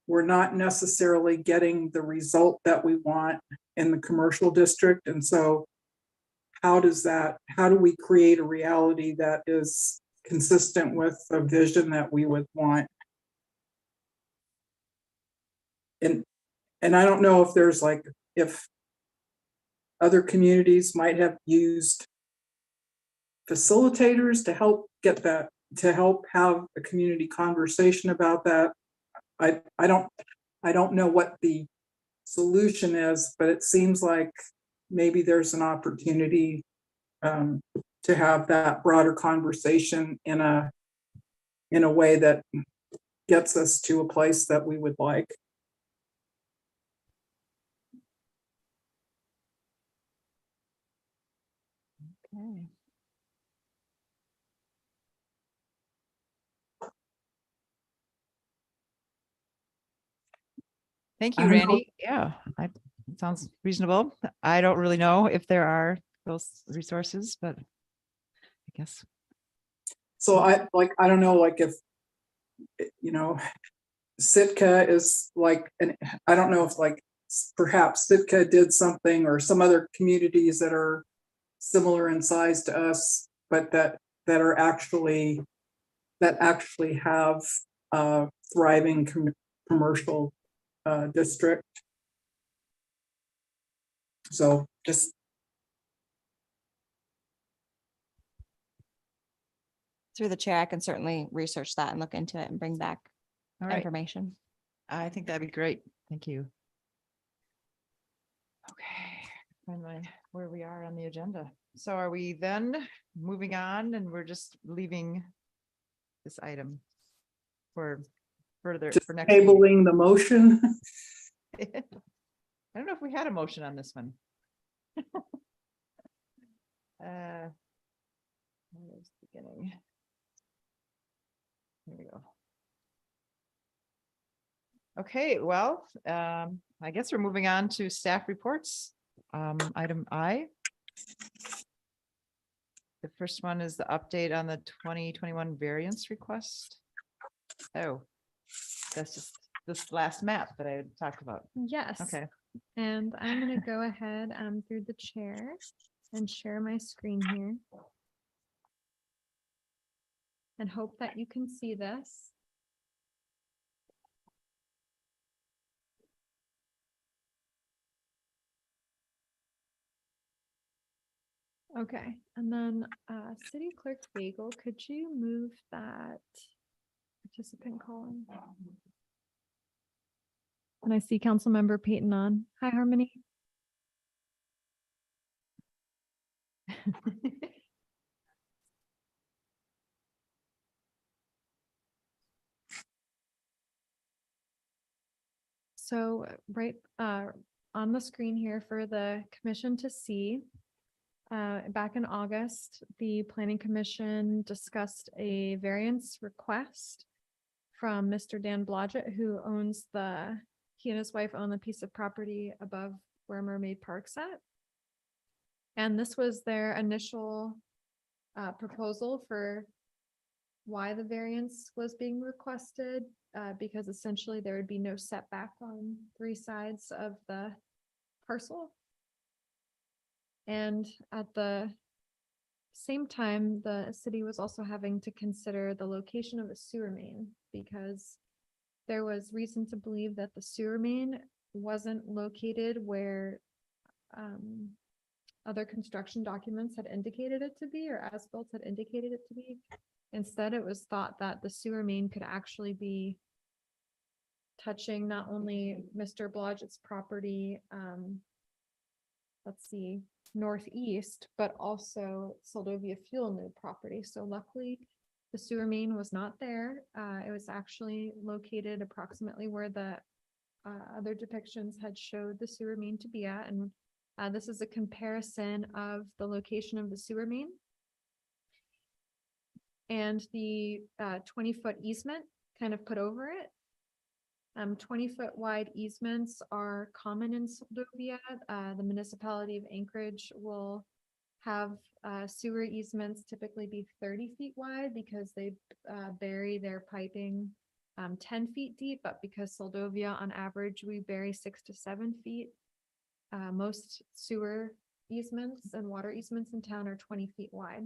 not necessarily getting the result that we want in the commercial district. And so how do we create a reality that is consistent with the vision that we would want? And I don't know if there's if other communities might have used facilitators to help get that, to help have a community conversation about that. I don't know what the solution is, but it seems like maybe there's an opportunity to have that broader conversation in a way that gets us to a place that we would like. Okay. Thank I you, don't know. Randy. Yeah, sounds reasonable. I don't really know if there are those resources, but I guess. So I don't know, if Sitka is and I don't know if perhaps Sitka did something, or some other communities that are similar in size to us, but that actually have a thriving commercial district. So just Through the chair, I can certainly research that and look into it and bring back All right. information. I think that'd be great. Thank you. Okay, find where we are on the agenda. So are we then moving on, and we're just leaving this item for further just for next meeting? tabling the motion. I don't know if we had a motion on this one. Where's the beginning? Here we go. Okay, well, I guess we're moving on to staff reports. Item I. The first one is the update on the 2021 variance request. Oh, that's just this last map that I had talked about. Yes. Okay. And I'm gonna go ahead through the chair and share my screen here. And hope that you can see this. Okay, and then City Clerk Bagel, could you move that participant column? And I see Councilmember Peyton on. Hi, Harmony. So right on the screen here for the commission to see, back in August, the Planning Commission discussed a variance request from Mr. Dan Blodgett, who owns he and his wife own the piece of property above where Mermaid Park's at. And this was their initial proposal for why the variance was being requested, because essentially there would be no setback on 3 sides of the parcel. And at the same time, the city was also having to consider the location of a sewer main, because there was reason to believe that the sewer main wasn't located where other construction documents had indicated it to be, or as-built had indicated it to be. Instead, it was thought that the sewer main could actually be touching not only Mr. Blodgett's property, let's see, northeast, but also Seldovia Fuel New property. So luckily, The sewer main was not there. It was actually located approximately where the other depictions had showed the sewer main to be at. And this is a comparison of the location of the sewer main and the 20-foot easement kind of put over it. 20-foot wide easements are common in Seldovia. The municipality of Anchorage will have sewer easements typically be 30 feet wide because they bury their piping 10 feet deep, but because Seldovia on average, we bury 6 to 7 feet. Most sewer easements and water easements in town are 20 feet wide.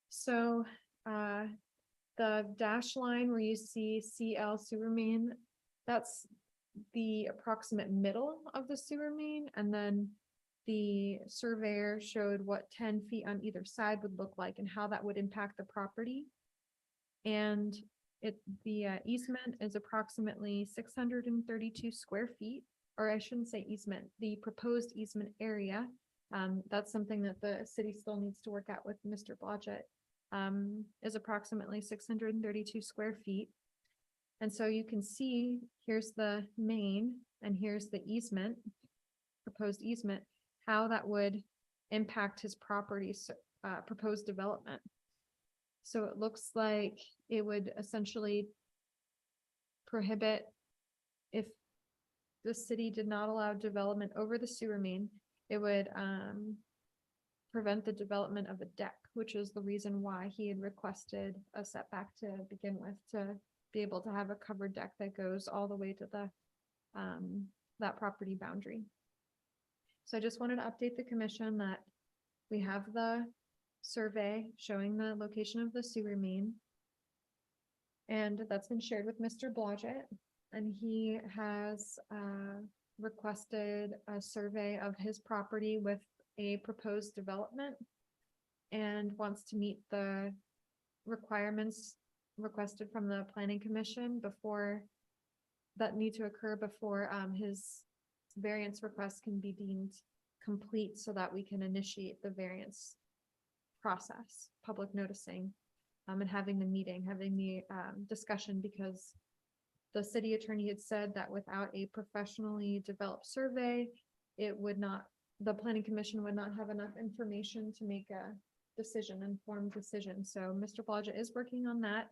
So the dash line where you see CL sewer main, that's the approximate middle of the sewer main. And then the surveyor showed what 10 feet on either side would look like and how that would impact the property. And the easement is approximately 632 square feet, or I shouldn't say easement, the proposed easement area. That's something that the city still needs to work out with Mr. Blodgett. Is approximately 632 square feet. And so you can see, here's the main and here's the easement, proposed easement, how that would impact his property's proposed development. So it looks like it would essentially prohibit, if the city did not allow development over the sewer main, it would prevent the development of a deck, which is the reason why he had requested a setback to begin with, to be able to have a covered deck that goes all the way to the that property boundary. So I just wanted to update the commission that we have the survey showing the location of the sewer main. And that's been shared with Mr. Blodgett, and he has requested a survey of his property with a proposed development and wants to meet the requirements requested from the planning commission before that need to occur before his variance request can be deemed complete, so that we can initiate the variance process, public noticing, and having the meeting, having the discussion, because the city attorney had said that without a professionally developed survey, it would not, the planning commission would not have enough information to make a decision, informed decision. So Mr. Blodgett is working on that.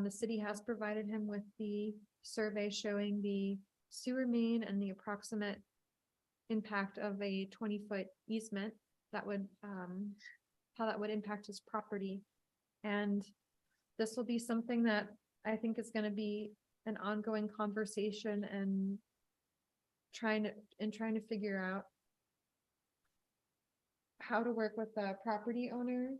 The city has provided him with the survey showing the sewer main and the approximate impact of a 20-foot easement that would, how that would impact his property. And this will be something that I think is going to be an ongoing conversation and trying to figure out how to work with the property owner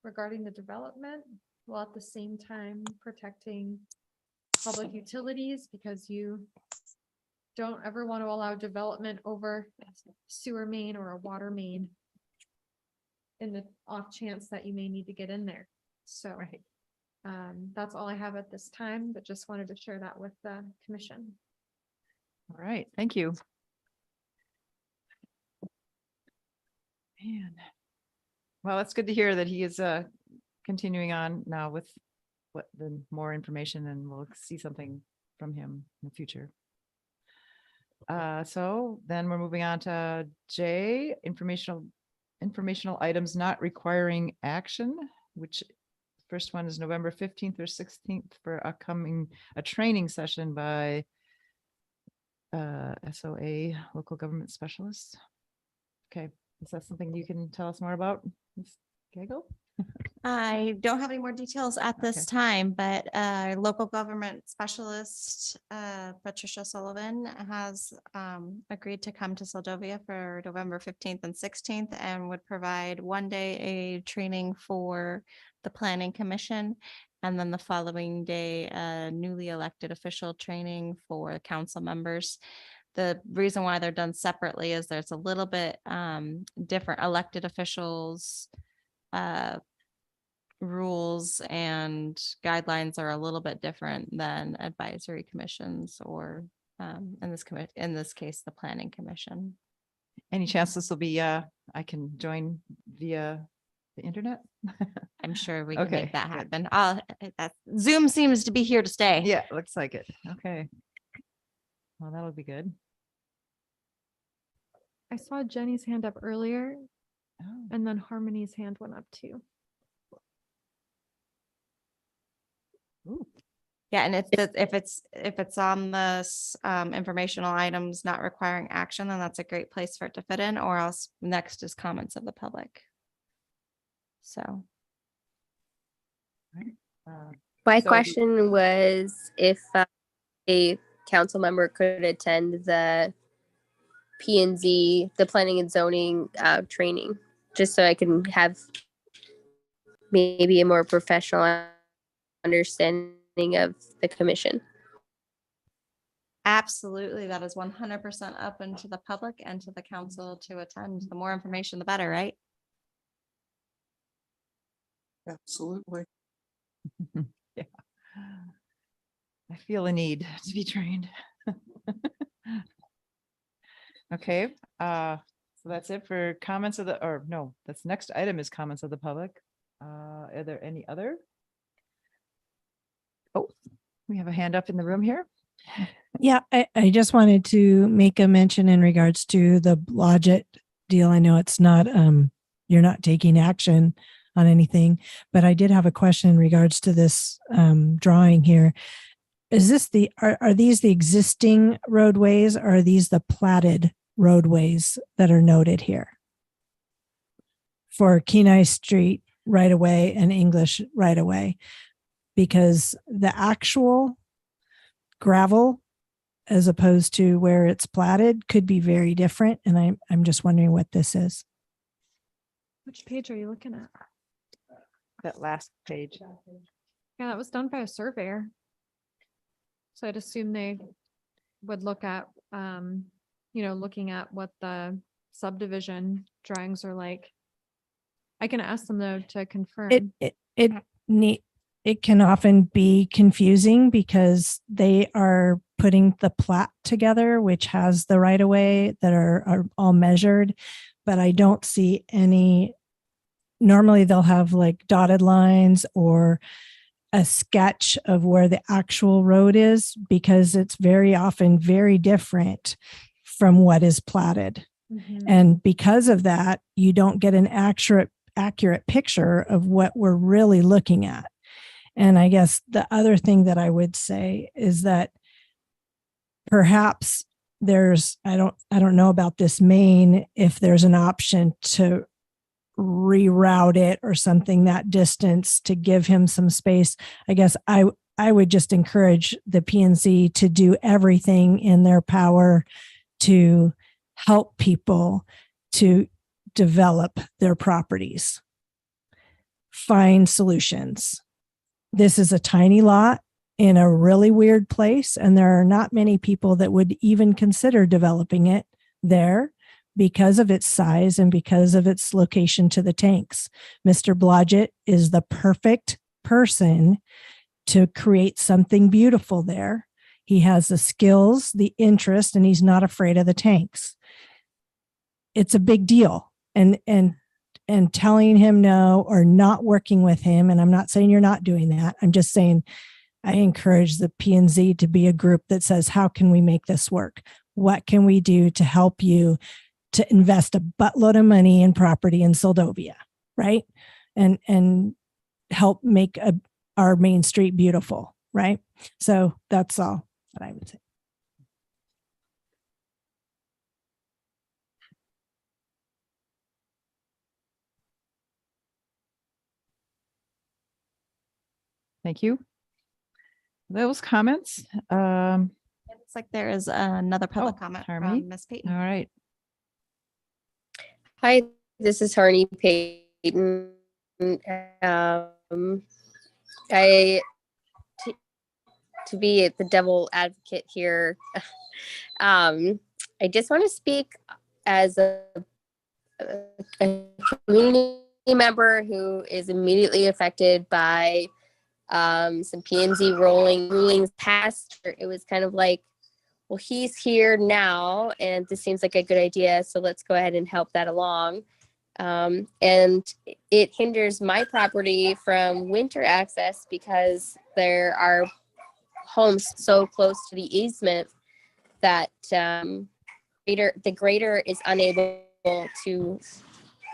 regarding the development, while at the same time protecting public utilities, because you don't ever want to allow development over sewer main or a water main in the off chance that you may need to get in there. So Right. That's all I have at this time, but just wanted to share that with the commission. All right, thank you. Man. Well, it's good to hear that he is continuing on now with what the more information, and we'll see something from him in the future. So then we're moving on to J, informational items not requiring action, which first one is November 15th or 16th for a training session by SOA, local government specialists. Okay, is that something you can tell us more about, Ms. Gagel? I don't have any more details at this Okay. time, but local government specialist Patricia Sullivan has agreed to come to Seldovia for November 15th and 16th and would provide one day a training for the planning commission, and then the following day a newly elected official training for council members. The reason why they're done separately is there's a little bit different elected officials rules and guidelines are a little bit different than advisory commissions, or in this case, the planning commission. Any chance this will be, I can join via the internet? I'm sure we can Okay, make that good. happen. Zoom seems to be here to stay. Yeah, looks like it. Okay. Well, that'll be good. I saw Jenny's hand up earlier Oh, and then Harmony's hand went up too. ooh, Yeah, and if it's on this informational items not requiring action, then that's a great place for it to fit in, or else next is comments of the public. So, uh, My So- question was if a council member could attend the P and Z, the planning and zoning training, just so I can have maybe a more professional understanding of the commission. absolutely, that is 100% open to the public and to the council to attend. The more information, the better, right? Absolutely. yeah. I feel a need to be trained. Okay, so that's it for comments of the, or no, that's next item is comments of the public. Are there any other? Oh, we have a hand up in the room here. Yeah, I just wanted to make a mention in regards to the Blodgett deal. I know it's not, you're not taking action on anything, but I did have a question in regards to this drawing here. Is this are these the existing roadways or are these the platted roadways that are noted here? For Kenai Street right away and English right away, because the actual gravel as opposed to where it's platted could be very different. And I'm just wondering what this is. Which page are you looking at? That last page. Yeah, that was done by a surveyor. So I'd assume they would look at, looking at what the subdivision drawings are like. I can ask them though to confirm. It can often be confusing because they are putting the plat together, which has the right of way that are all measured, but I don't see any. Normally they'll have like dotted lines or a sketch of where the actual road is, because it's very often very different from what is platted. Mhm. And because of that, you don't get an accurate picture of what we're really looking at. And I guess the other thing that I would say is that perhaps I don't know about this main, if there's an option to reroute it or something that distance to give him some space. I guess I would just encourage the PNC to do everything in their power to help people to develop their properties, find solutions. This is a tiny lot in a really weird place, and there are not many people that would even consider developing it there because of its size and because of its location to the tanks. Mr. Blodgett is the perfect person to create something beautiful there. He has the skills, the interest, and he's not afraid of the tanks. It's a big deal. And telling him no or not working with him, and I'm not saying you're not doing that. I'm just saying I encourage the P&Z to be a group that says, how can we make this work? What can we do to help you to invest a buttload of money in property in Seldovia, right? And help make our main street beautiful, right? So that's all that I would say. Thank you. Those comments. It looks like there is another public Oh, comment Harmony? from Ms. All Payton. right. Hi, this is Harney Payton. To be the devil advocate here, I just want to speak as a community member who is immediately affected by some PNZ rulings past. It was kind of like, well, he's here now, and this seems like a good idea, so let's go ahead and help that along. And it hinders my property from winter access because there are homes so close to the easement that the grader is unable to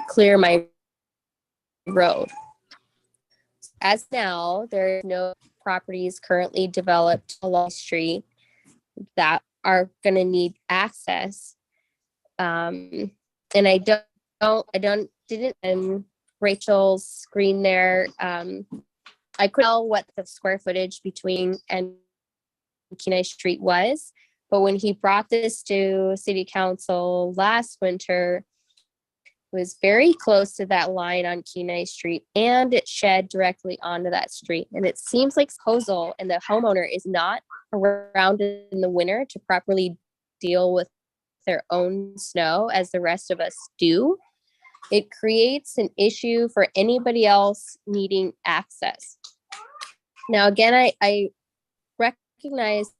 clear my road. As now, there are no properties currently developed along the street that are going to need access. And I didn't Rachel's screen there. I couldn't tell what the square footage between and Kenai Street was, but when he brought this to City Council last winter, it was very close to that line on Kenai Street, and it shed directly onto that street. And it seems like proposal and the homeowner is not around in the winter to properly deal with their own snow as the rest of us do. It creates an issue for anybody else needing access. Now, again, I recognize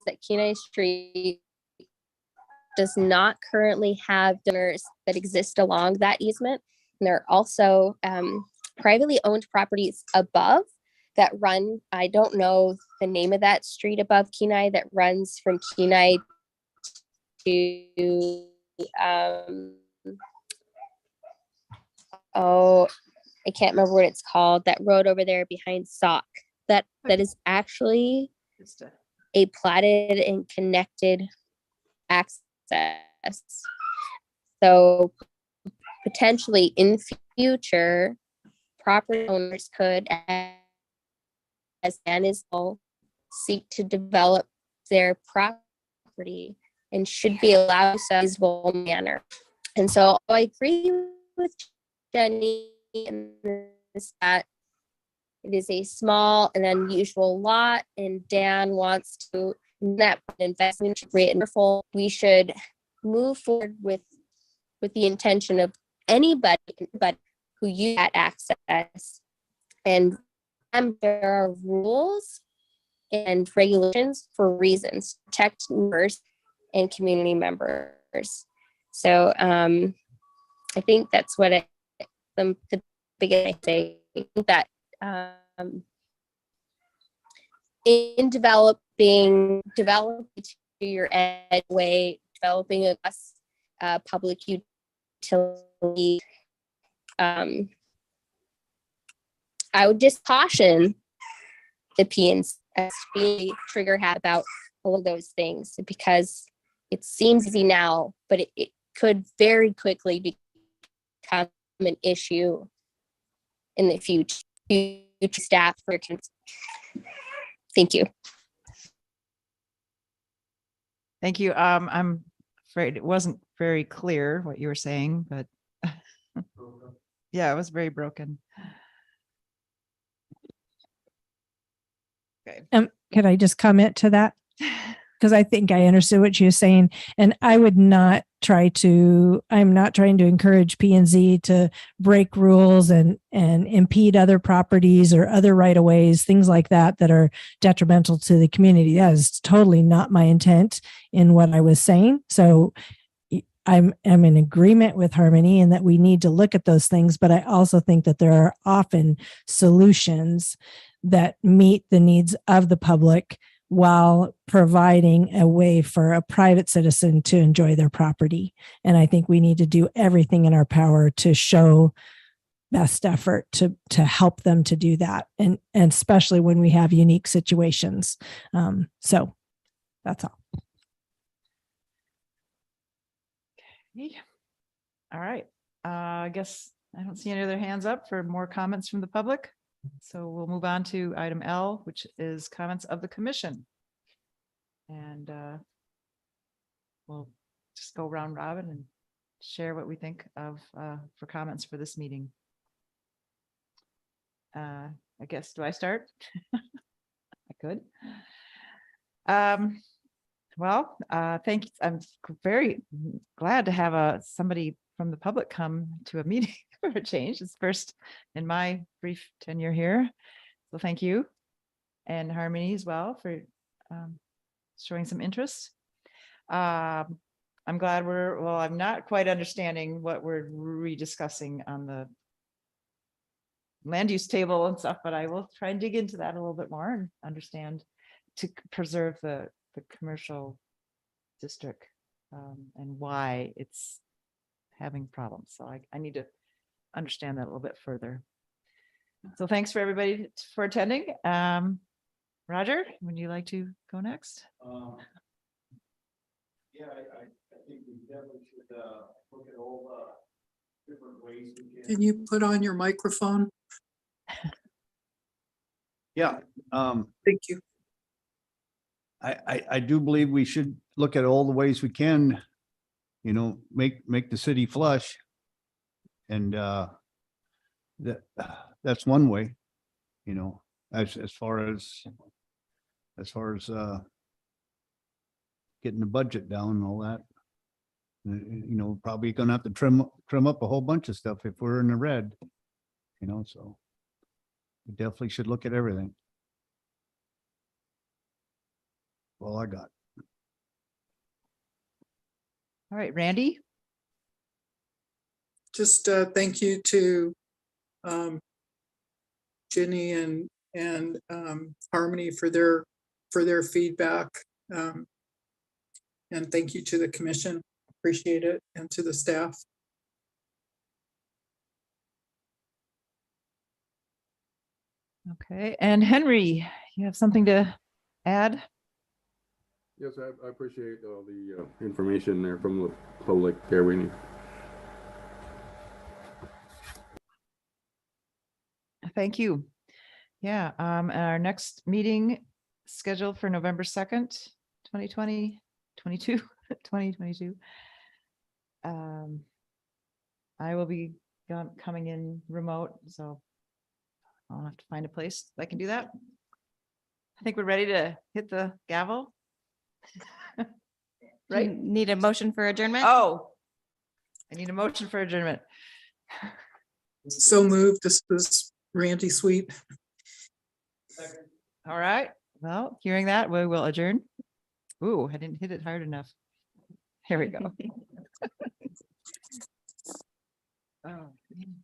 that Kenai Street does not currently have dinners that exist along that easement. And there are also privately owned properties above that run, I don't know the name of that street above Kenai that runs from Kenai to, I can't remember what it's called, that road over there behind Sauk, that is actually a platted and connected access. So potentially in future, property owners could, as Dan is all, seek to develop their property and should be allowed to in a reasonable manner. And so I agree with Jenny in this, that it is a small and unusual lot, and Dan wants to net investment to create wonderful. We should move forward with the intention of anybody who use that access. And there are rules and regulations for reasons to protect neighbors and community members. So I think that's what the biggest thing that in developing to your ed way, developing a public utility, I would just caution the P&Z as being trigger happy about all of those things, because it seems easy now, but it could very quickly become an issue in the future staff for. Thank you. Thank you. I'm afraid it wasn't very clear what you were saying, but yeah, it was very broken. Okay. Could I just comment to that? Because I think I understood what you were saying, and I would not I'm not trying to encourage P&Z to break rules and impede other properties or other right-of-ways, things like that are detrimental to the community. That is totally not my intent in what I was saying. So I'm in agreement with Harmony in that we need to look at those things, but I also think that there are often solutions that meet the needs of the public while providing a way for a private citizen to enjoy their property. And I think we need to do everything in our power to show best effort to help them to do that. And especially when we have unique situations. So that's all. Okay. All right. I guess I don't see any other hands up for more comments from the public. So we'll move on to item L, which is comments of the commission. And we'll just go round robin and share what we think of for comments for this meeting. I guess, do I start? I could. Well, thank you. I'm very glad to have somebody from the public come to a meeting for a change. It's first in my brief tenure here. So thank you. And Harmony as well for showing some interest. I'm glad I'm not quite understanding what we're rediscussing on the land use table and stuff, but I will try and dig into that a little bit more and understand to preserve the commercial district and why it's having problems. So I need to understand that a little bit further. So thanks for everybody for attending. Roger, would you like to go next? Yeah, I think we definitely should look at all the different ways we Can you put on your microphone? Yeah, Thank you. I do believe we should look at all the ways we can, you know, make the city flush. And that's one way, you know, as far as getting the budget down and all that. You know, probably gonna have to trim up a whole bunch of stuff if we're in the red, you know, so we definitely should look at everything. Well, I got. All right, Randy? Just thank you to Jenny and Harmony for their feedback. And thank you to the commission. Appreciate it, and to the staff. Okay, and Henry, you have something to add? Yes, I appreciate all the information there from the public there. We need. Thank you. Yeah, our next meeting scheduled for November 2nd, 2020, 2022. I will be coming in remote, so I'll have to find a place that I can do that. I think we're ready to hit the gavel. Right? Need a motion for adjournment? Oh, I need a motion for adjournment. So moved. This is Randy Sweet. All right, well, hearing that, we will adjourn. Ooh, I didn't hit it hard enough. Here we go. Oh, man.